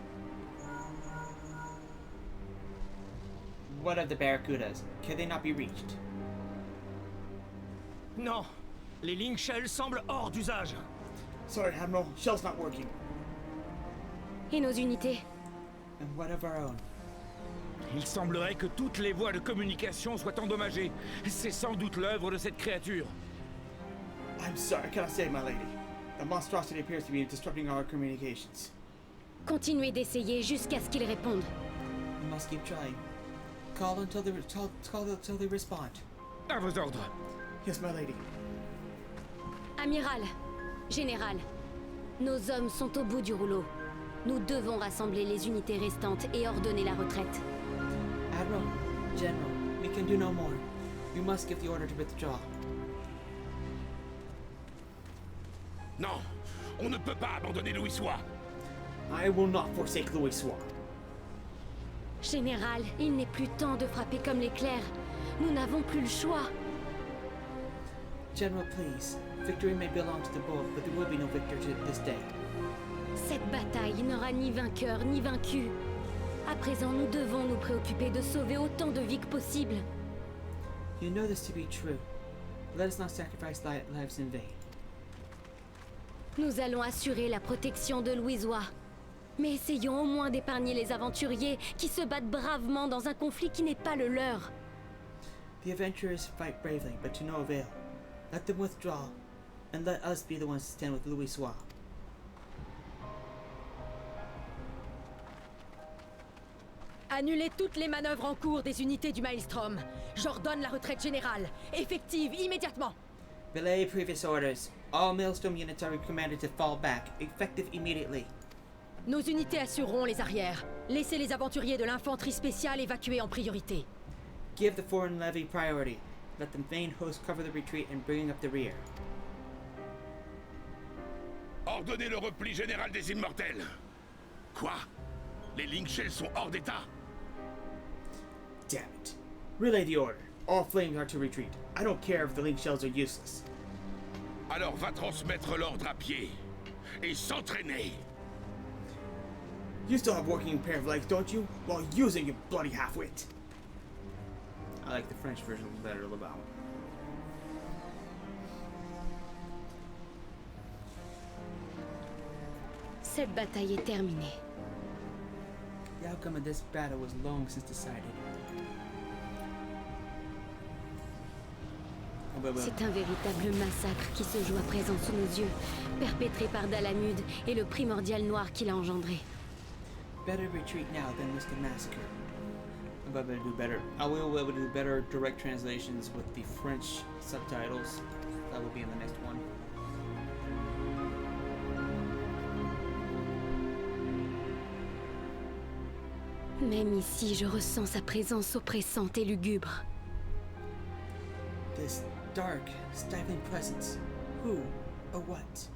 What of the Barracudas? Can they not be reached? Non, les Link Shells semblent hors d'usage. Sorry, Admiral. Shell's not working. Et nos unités? And what of our own? Il semblerait que toutes les voies de communication soient endommagées. C'est sans doute l'œuvre de cette créature. I'm sorry, I cannot say, my lady. The monstrosity appears to be disrupting our communications. Continuez d'essayer jusqu'à ce qu'ils répondent. We must keep trying. Call until they respond. À vos ordres. Yes, my lady. Amiral, Général, nos hommes sont au bout du rouleau. Nous devons rassembler les unités restantes et ordonner la retraite. Admiral, General, we can do no more. We must give the order to withdraw. Non, on ne peut pas abandonner Louis-Sois. I will not forsake Louis-Sois. Général, il n'est plus temps de frapper comme l'éclair. Nous n'avons plus le choix. General, please. Victory may belong to the bull, but there will be no victor to this day. Cette bataille n'aura ni vainqueur ni vaincu. À présent, nous devons nous préoccuper de sauver autant de vies que possible. You know this to be true. Let us not sacrifice lives in vain. Nous allons assurer la protection de Louisois. Mais essayons au moins d'épargner les aventuriers qui se battent bravement dans un conflit qui n'est pas le leur. The adventurers fight bravely, but to no avail. Let them withdraw, and let us be the ones to stand with Louis-Sois. Annulez toutes les manœuvres en cours des unités du Maelstrom. J'ordonne la retraite générale. Effective immédiatement. Belay previous orders. All Maelstrom units are commanded to fall back, effective immediately. Nos unités assureront les arrières. Laissez les aventuriers de l'infanterie spéciale évacuer en priorité. Give the foreign levy priority. Let the main host cover the retreat and bring up the rear. Ordonnez le repli général des Immortels. Quoi? Les Link Shells sont hors d'état? Damn it. Relay the order. All flames are to retreat. I don't care if the link shells are useless. Alors va transmettre l'ordre à pied. Et s'entraîner. You still have working pair of legs, don't you? While using your bloody half-wit. I like the French version better about. Cette bataille est terminée. The outcome of this battle was long since decided. C'est un véritable massacre qui se joue à présent sous nos yeux, perpétré par Dalamud et le primordial noir qu'il a engendré. Better retreat now than risk a massacre. I'm about to do better. I will be able to do better direct translations with the French subtitles. That will be in the next one. Même ici, je ressens sa présence oppressante et lugubre. This dark, stifling presence. Who or what?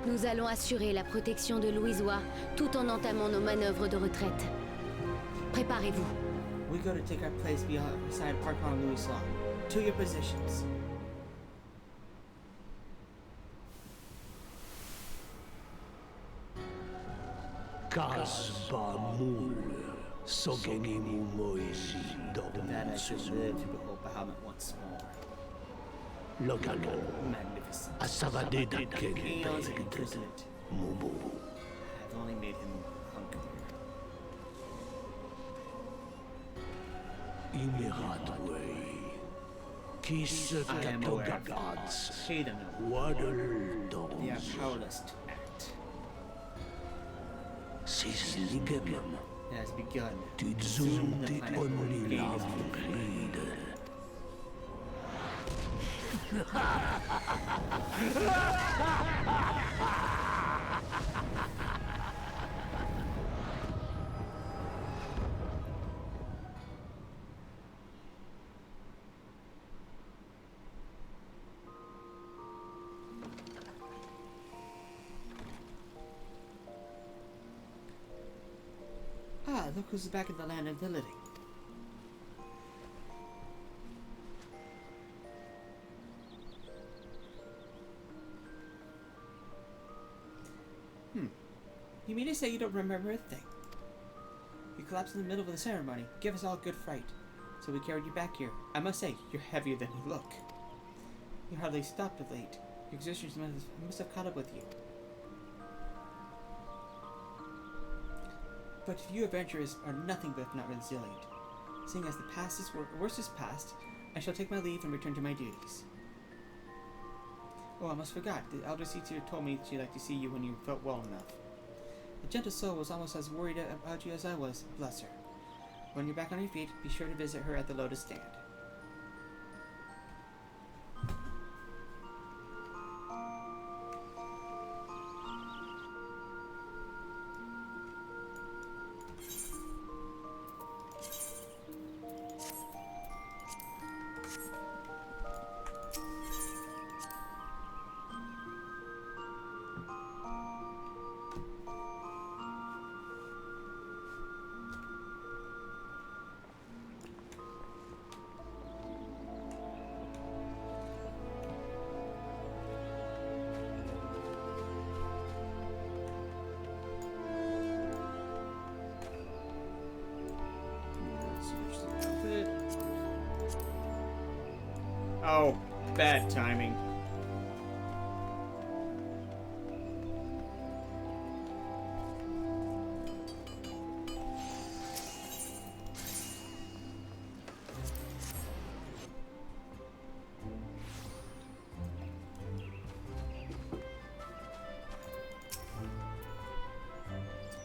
Nous allons assurer la protection de Louisois tout en entamant nos manœuvres de retraite. Préparez-vous. We go to take our place beside Park on Louis-Sois. to your positions. Kasbamul, Sogenimu Moisi, That I should live to Dorum, behold Bahamut once more. Logago, Magnificent. Asavadeda Eons of Ken, imprisonment Mubu, have only made him hungrier. Imiratway, Kis I am aware of that. Katogavats, Pay them no. Waddle They are Doms, powerless to act. Sisligem, It has begun. Tidzum The Tit planet will Only gain Lam its Leader. Ah, look who's back in the land of the living. You mean to say you don't remember a thing? You collapsed in the middle of the ceremony, gave us all a good fright, so we carried you back here. I must say, you're heavier than you look. You hardly stopped of late. Your exertions must have caught up with you. But you adventurers are nothing but if not resilient. Seeing as the past is worst is past, I shall take my leave and return to my duties. Oh, I almost forgot. The elder teacher told me she'd like to see you when you felt well enough. The gentle soul was almost as worried about you as I was, bless her. When you're back on your feet, be sure to visit her at the Lotus Stand. Oh, bad timing.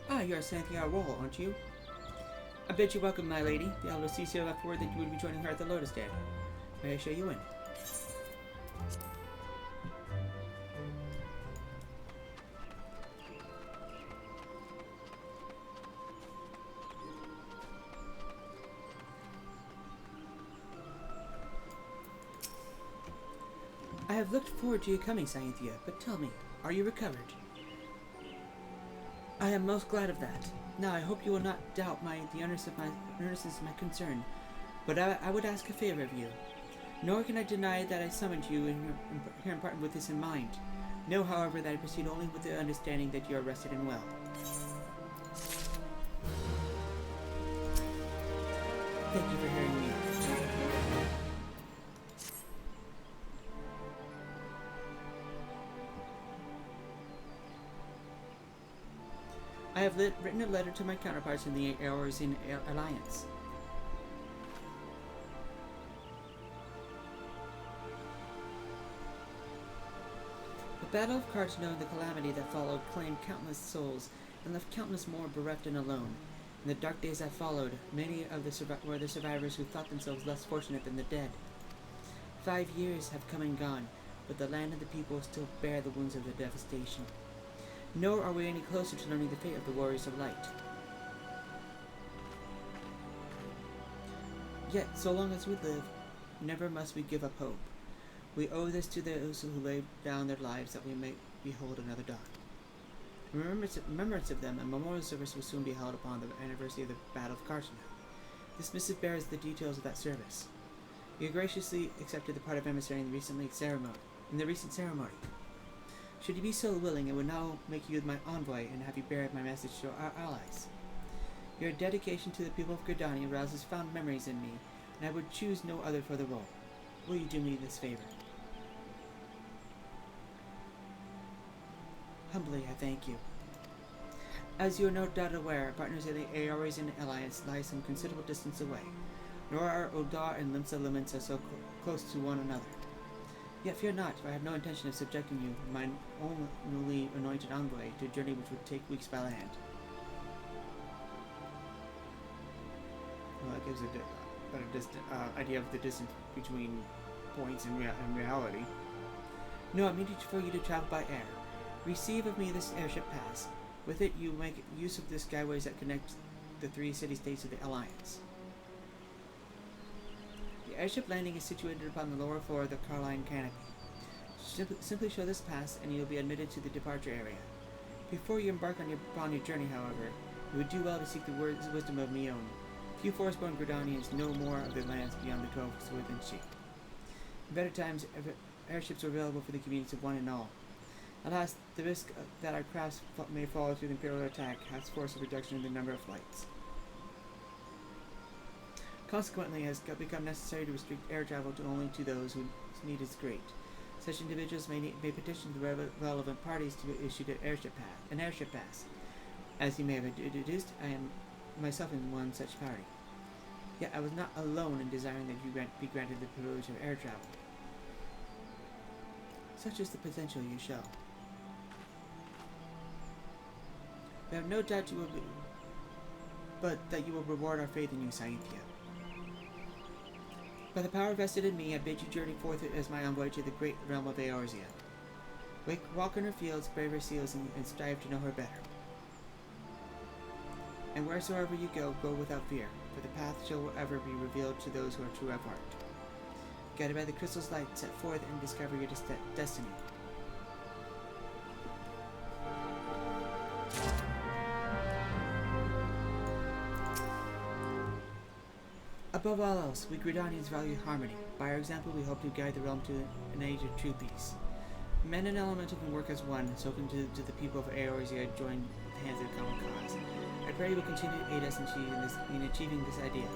Ah, you are Cynthia Roll, aren't you? I bid you welcome, my lady. The elder Cecil left word that you would be joining her at the Lotus Stand. May I show you in? I have looked forward to your coming, Cynthia, but tell me, are you recovered? I am most glad of that. Now, I hope you will not doubt the earnestness of my concern, but I would ask a favor of you. Nor can I deny that I summoned you here in part with this in mind. Know, however, that I proceed only with the understanding that you are rested and well. Thank you for hearing me. I have written a letter to my counterparts in the Eorzean Alliance. The Battle of Carteneau and the calamity that followed claimed countless souls and left countless more bereft and alone. In the dark days that followed, many of were the survivors who thought themselves less fortunate than the dead. 5 years have come and gone, but the land and the people still bear the wounds of the devastation. Nor are we any closer to learning the fate of the Warriors of Light. Yet, so long as we live, never must we give up hope. We owe this to those who laid down their lives that we may behold another dawn. In remembrance of them, a memorial service will soon be held upon the anniversary of the Battle of Carteneau. This missive bears the details of that service. You graciously accepted the part of emissary in the recent ceremony. Should you be so willing, I would now make you my envoy and have you bear my message to our allies. Your dedication to the people of Gridania rouses fond memories in me, and I would choose no other for the role. Will you do me this favor? Humbly, I thank you. As you are no doubt aware, our partners in the Aorasian Alliance lie some considerable distance away, nor are Odar and Limsa so close to one another. Yet fear not, for I have no intention of subjecting you, my own newly anointed envoy, to a journey which would take weeks by land. Well, that gives a better idea of the distance between points and reality. No, I mean for you to travel by air. Receive of me this airship pass. With it, you make use of the skyways that connect the 3 city-states of the Alliance. The airship landing is situated upon the lower floor of the Carline canopy. Simply show this pass, and you'll be admitted to the departure area. Before you embark upon your journey, however, you would do well to seek the wisdom of Mion. Few forest-born Gridanians know more of the lands beyond the 12 sword than she. In better times, airships were available for the convenience of one and all. Alas, the risk that our crafts may fall through the Imperial attack has forced a reduction in the number of flights. Consequently, it has become necessary to restrict air travel only to those whose need is great. Such individuals may petition the relevant parties to issue an airship pass. As you may have deduced, I am myself in one such party. Yet I was not alone in desiring that you be granted the privilege of air travel. Such is the potential you show. We have no doubt that you will reward our faith in you, Scythia. By the power vested in me, I bid you journey forth as my envoy to the great realm of Eorzea. Walk in her fields, brave her seals, and strive to know her better. And wheresoever you go, go without fear, for the path shall ever be revealed to those who are true of heart. Guided by the crystal's light, set forth and discover your destiny. Above all else, we Gridanians value harmony. By our example, we hope to guide the realm to an age of true peace. Men and elemental can work as one, so can the people of Eorzea join the hands of a common cause. I pray you will continue to aid us in achieving this ideal.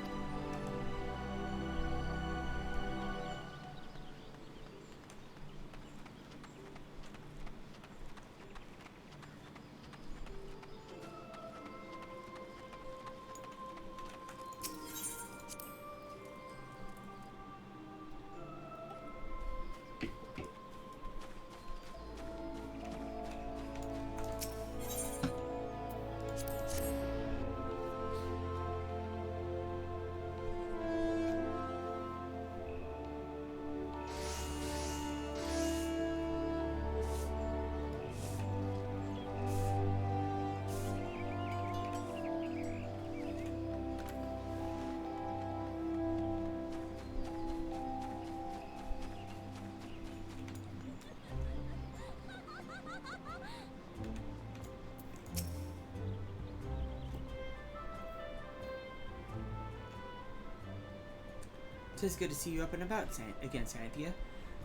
It's good to see you up and about again, Scythia.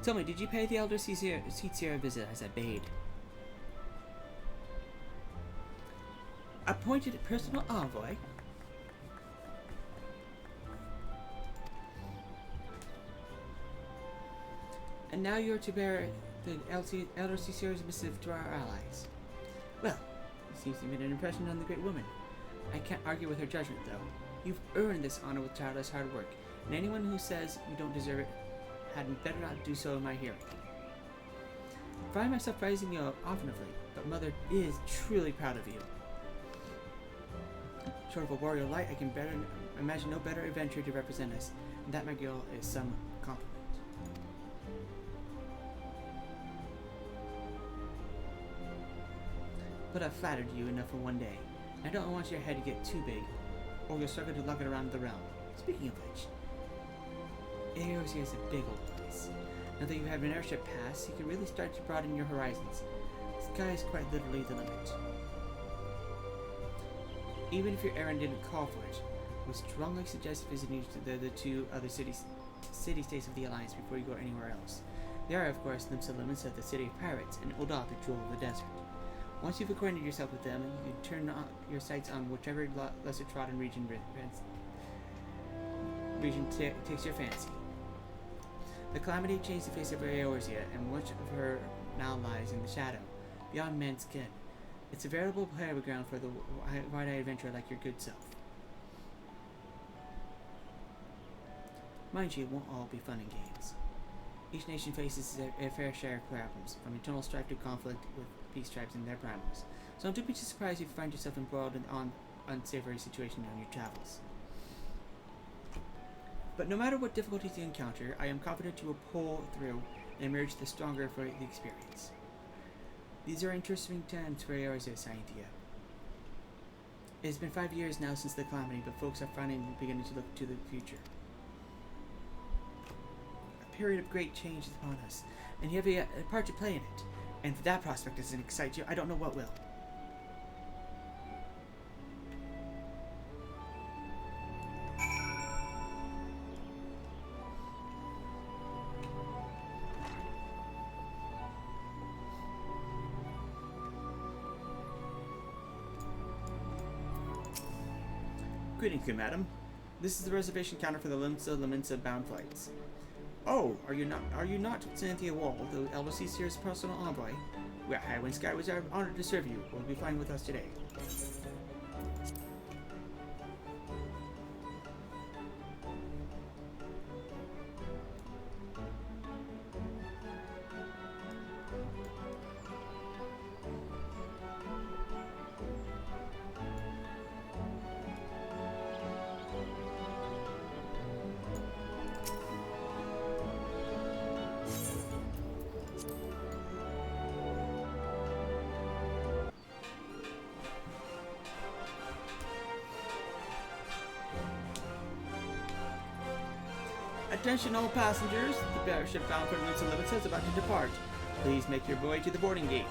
Tell me, did you pay the Elder Seatsier a visit as I bade? Appointed personal envoy? And now you're to bear the Elder Seasier's missive to our allies. Well, it seems you made an impression on the great woman. I can't argue with her judgment, though. You've earned this honor with tireless hard work, and anyone who says you don't deserve it had better not do so in my hearing. I find myself praising you often of late, but Mother is truly proud of you. Short of a warrior light, I can imagine no better adventure to represent us, and that, my girl, is some compliment. But I've flattered you enough for one day. I don't want your head to get too big, or you'll struggle to lug it around the realm. Speaking of which, Eorzea is a big old place. Now that you have an airship pass, you can really start to broaden your horizons. The sky is quite literally the limit. Even if your errand didn't call for it, I would strongly suggest visiting the 2 other cities city-states of the Alliance before you go anywhere else. There are, of course, Limsa, Lominsa, the city of pirates, and Ul'dah, the jewel of the desert. Once you've acquainted yourself with them, you can turn your sights on whichever lesser-trodden region takes your fancy. The calamity changed the face of Eorzea, and much of her now lies in the shadow, beyond man's ken. It's a veritable playground for the wide-eyed adventurer like your good self. Mind you, it won't all be fun and games. Each nation faces a fair share of problems, from internal strife to conflict with peace tribes and their primals. So don't be too surprised if you find yourself embroiled in an unsavory situation on your travels. But no matter what difficulties you encounter, I am confident you will pull through and emerge the stronger for the experience. These are interesting times for Eorzea, Scientia. It has been 5 years now since the calamity, but folks are finally beginning to look to the future. A period of great change is upon us, and you have a part to play in it. And if that prospect doesn't excite you, I don't know what will. Greetings, good madam. This is the reservation counter for the Lominsa bound flights. Oh, are you not Cynthia Wall, the Elder Seer's personal envoy? Well, Highwind Sky was honored to serve you. Will be flying with us today. Attention all passengers, the battleship bound for Lominsa is about to depart. Please make your way to the boarding gate.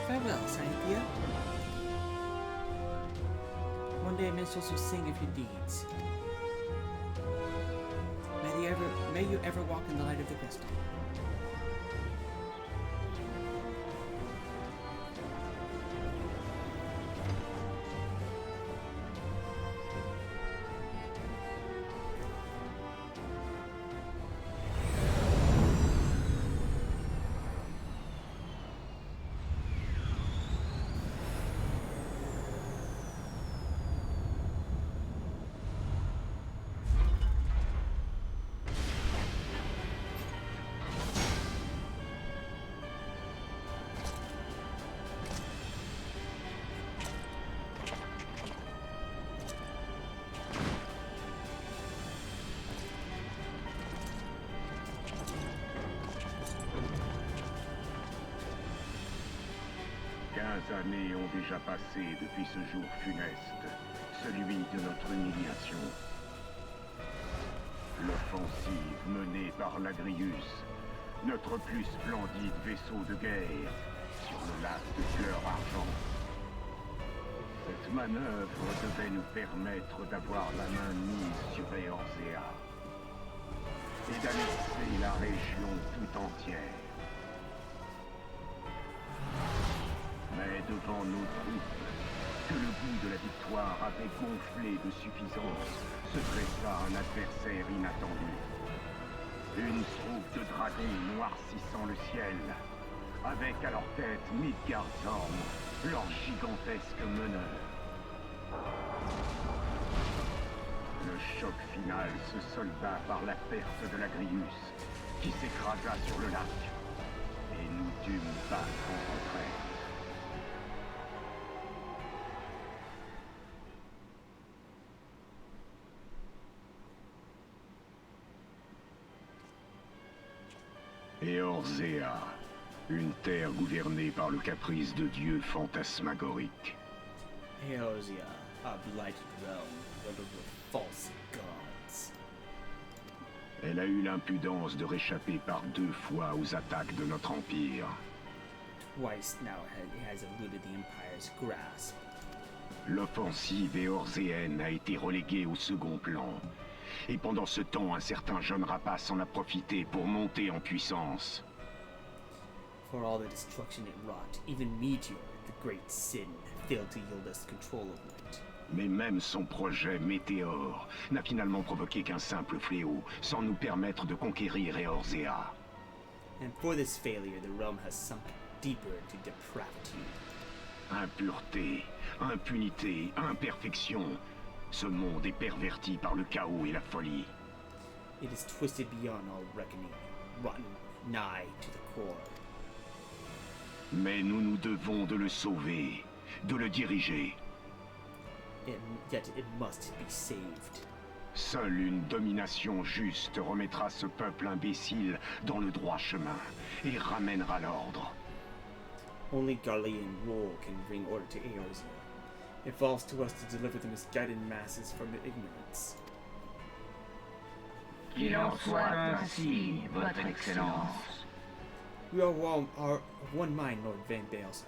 Farewell, Scientia. One day minstrels will sing of your deeds. May you ever walk in the light of the crystal. Années ont déjà passé depuis ce jour funeste, celui de notre humiliation. L'offensive menée par l'Agrius, notre plus splendide vaisseau de guerre, sur le lac de fleurs argent. Cette manœuvre devait nous permettre d'avoir la main mise sur Eorzea et d'annexer la région tout entière. Mais devant nos troupes, que le goût de la victoire avait gonflé de suffisance, se dressa un adversaire inattendu. Une troupe de dragons noircissant le ciel, avec à leur tête Midgardsorm, leur gigantesque meneur. Le choc final se solda par la perte de l'Agrius, qui s'écrasa sur le lac. Et nous dûmes battre en retraite. Eorzea, une terre gouvernée par le caprice de dieux fantasmagoriques. Eorzea, a blighted realm, riddled with false gods. Elle a eu l'impudence de réchapper par 2 fois aux attaques de notre empire. Twice now it has eluded the Empire's grasp. L'offensive éorzéenne a été reléguée au second plan. Et pendant ce temps, un certain jeune rapace en a profité pour monter en puissance. For all the destruction it wrought, even Meteor, the great sin, failed to yield us control over it. Mais même son projet Météore n'a finalement provoqué qu'un simple fléau, sans nous permettre de conquérir Eorzea. And for this failure, the realm has sunk deeper into depravity. Impureté, impunité, imperfection. Ce monde est perverti par le chaos et la folie. It is twisted beyond all reckoning, rotten nigh to the core. Mais nous nous devons de le sauver, de le diriger. Yet it must be saved. Seule une domination juste remettra ce peuple imbécile dans le droit chemin et ramènera l'ordre. Only Garlean rule can bring order to Eorzea. It falls to us to deliver the misguided masses from their ignorance. Qu'il en soit ainsi, Votre Excellence. We are of one mind, Lord Van Balesar.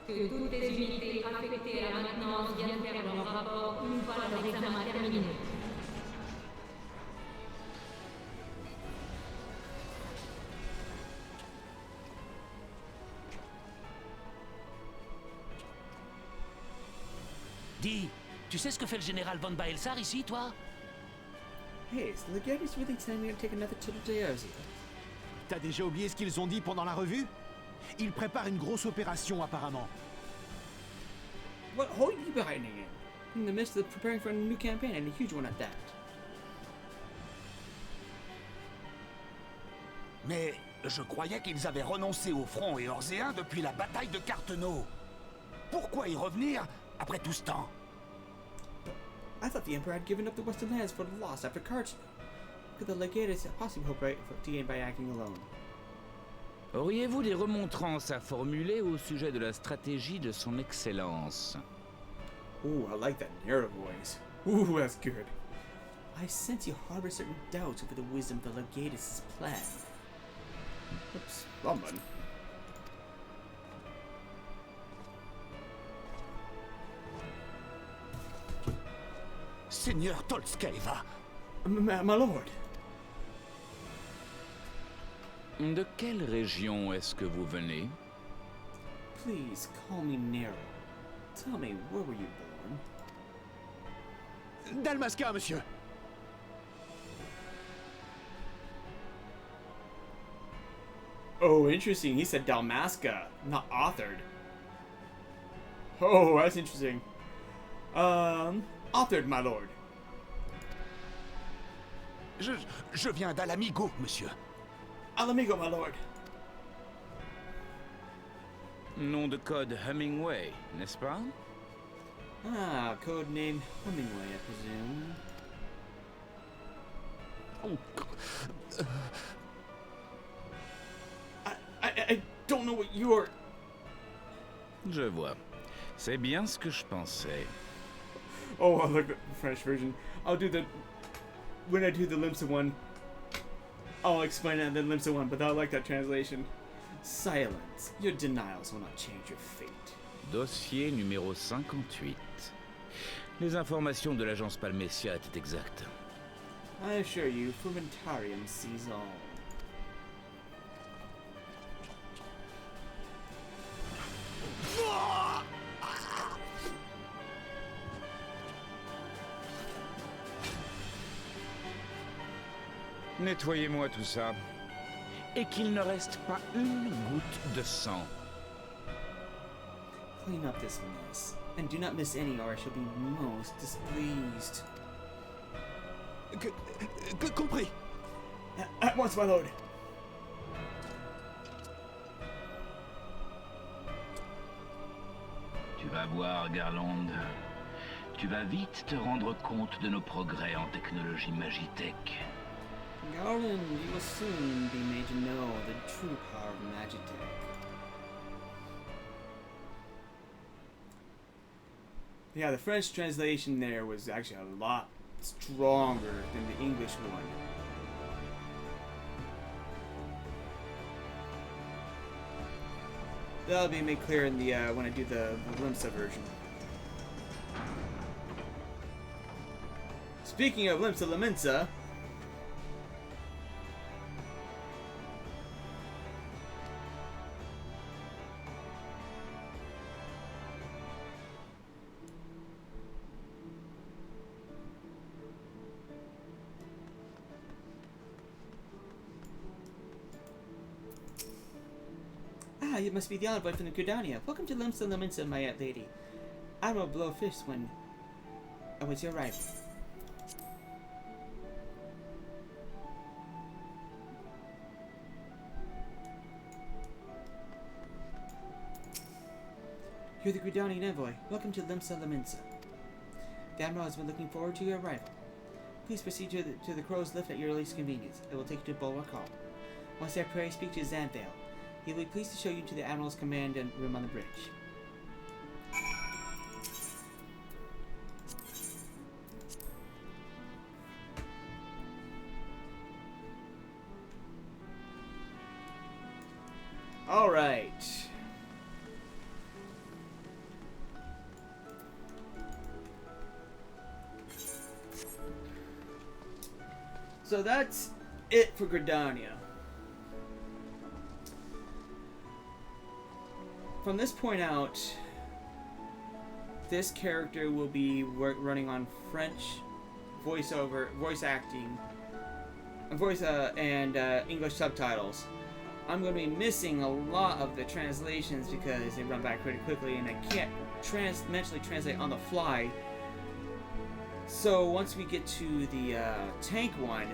Que toutes les unités affectées à la maintenance viennent faire leur rapport une fois leur examen terminé. Dis, tu sais ce que fait le général von Baelsar ici, toi? Hey, is the Legatus really telling me to take another trip to Eorzea? T'as déjà oublié ce qu'ils ont dit pendant la revue? Ils préparent une grosse opération apparemment. What hold you behind again? In the midst of preparing for a new campaign, and a huge one at that. Mais je croyais qu'ils avaient renoncé au front éorzéen depuis la bataille de Carteneau. Pourquoi y revenir après tout ce temps? I thought the Emperor had given up the Western lands for the loss after Carteneau. Could the Legatus possibly hope to gain by acting alone? Auriez-vous des remontrances à formuler au sujet de la stratégie de son Excellence? Ooh, I like that narrative voice. Ooh, that's good. I sense you harbor certain doubts over the wisdom of the Legatus' plan. Oops, wrong button. Seigneur Tolskeva. My lord. De quelle région est-ce que vous venez? Please call me Nero. Tell me, where were you born? Dalmasca, monsieur. Oh, interesting. He said Dalmasca, not authored. Oh, that's interesting. Authored, my lord. Je viens d'Alamigo, monsieur. Alamigo, my lord. Nom de code Hemingway, n'est-ce pas? Ah, codename Hemingway, I presume. I don't know what you're... Je vois. C'est bien ce que je pensais. Oh, I like the French version. I'll do the... When I do the Limsa one, I'll explain it and then Limsa one, but I like that translation. Silence. Your denials will not change your fate. Dossier numéro 58. Les informations de l'agence Palmesia étaient exactes. I assure you, Frumentarium sees all. Nettoyez-moi tout ça. Et qu'il ne reste pas une goutte de sang. Clean up this mess. And do not miss any or I shall be most displeased. Compris. At once, my lord. Tu vas voir, Garland. Tu vas vite te rendre compte de nos progrès en technologie Magitech. Garland, you will soon be made to know the true power of Magitech. Yeah, the French translation there was actually a lot stronger than the English one. That'll be made clear in the when I do the Limsa version. Speaking of Limsa Lominsa, you must be the envoy from the Gridania. Welcome to Limsa Lominsa, my lady. Admiral Blowfish when awaits your arrival. You're the Gridanian envoy. Welcome to Limsa Lominsa. The Admiral has been looking forward to your arrival. Please proceed to the crow's lift at your earliest convenience. It will take you to Bulwark Hall. Once there, pray speak to Xanthale. He will be pleased to show you to the Admiral's command and room on the bridge. Alright. So that's it for Gridania. From this point out, this character will be running on French voiceover, voice acting, and English subtitles. I'm going to be missing a lot of the translations because they run back pretty quickly and I can't mentally translate on the fly. So once we get to the tank one,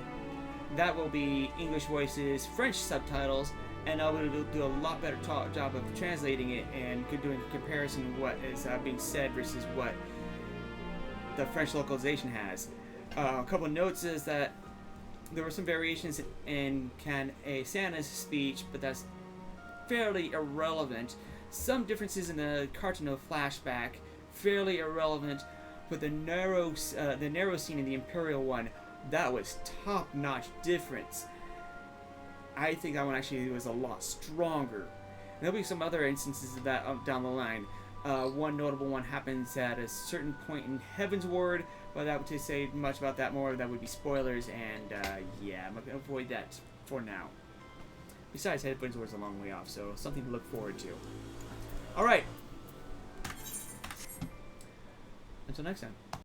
that will be English voices, French subtitles, and I'll be able to do a lot better job of translating it and doing a comparison of what is being said versus what the French localization has. A couple of notes is that there were some variations in Santa's speech, but that's fairly irrelevant. Some differences in the Carteneau flashback, fairly irrelevant, but the narrow scene in the Imperial one, that was top-notch difference. I think that one actually was a lot stronger. And there'll be some other instances of that down the line. One notable one happens at a certain point in Heaven's Word, but I would say much about that more, that would be spoilers, and yeah, I'm going to avoid that for now. Besides, Heaven's Word's a long way off, so something to look forward to. Alright. Until next time.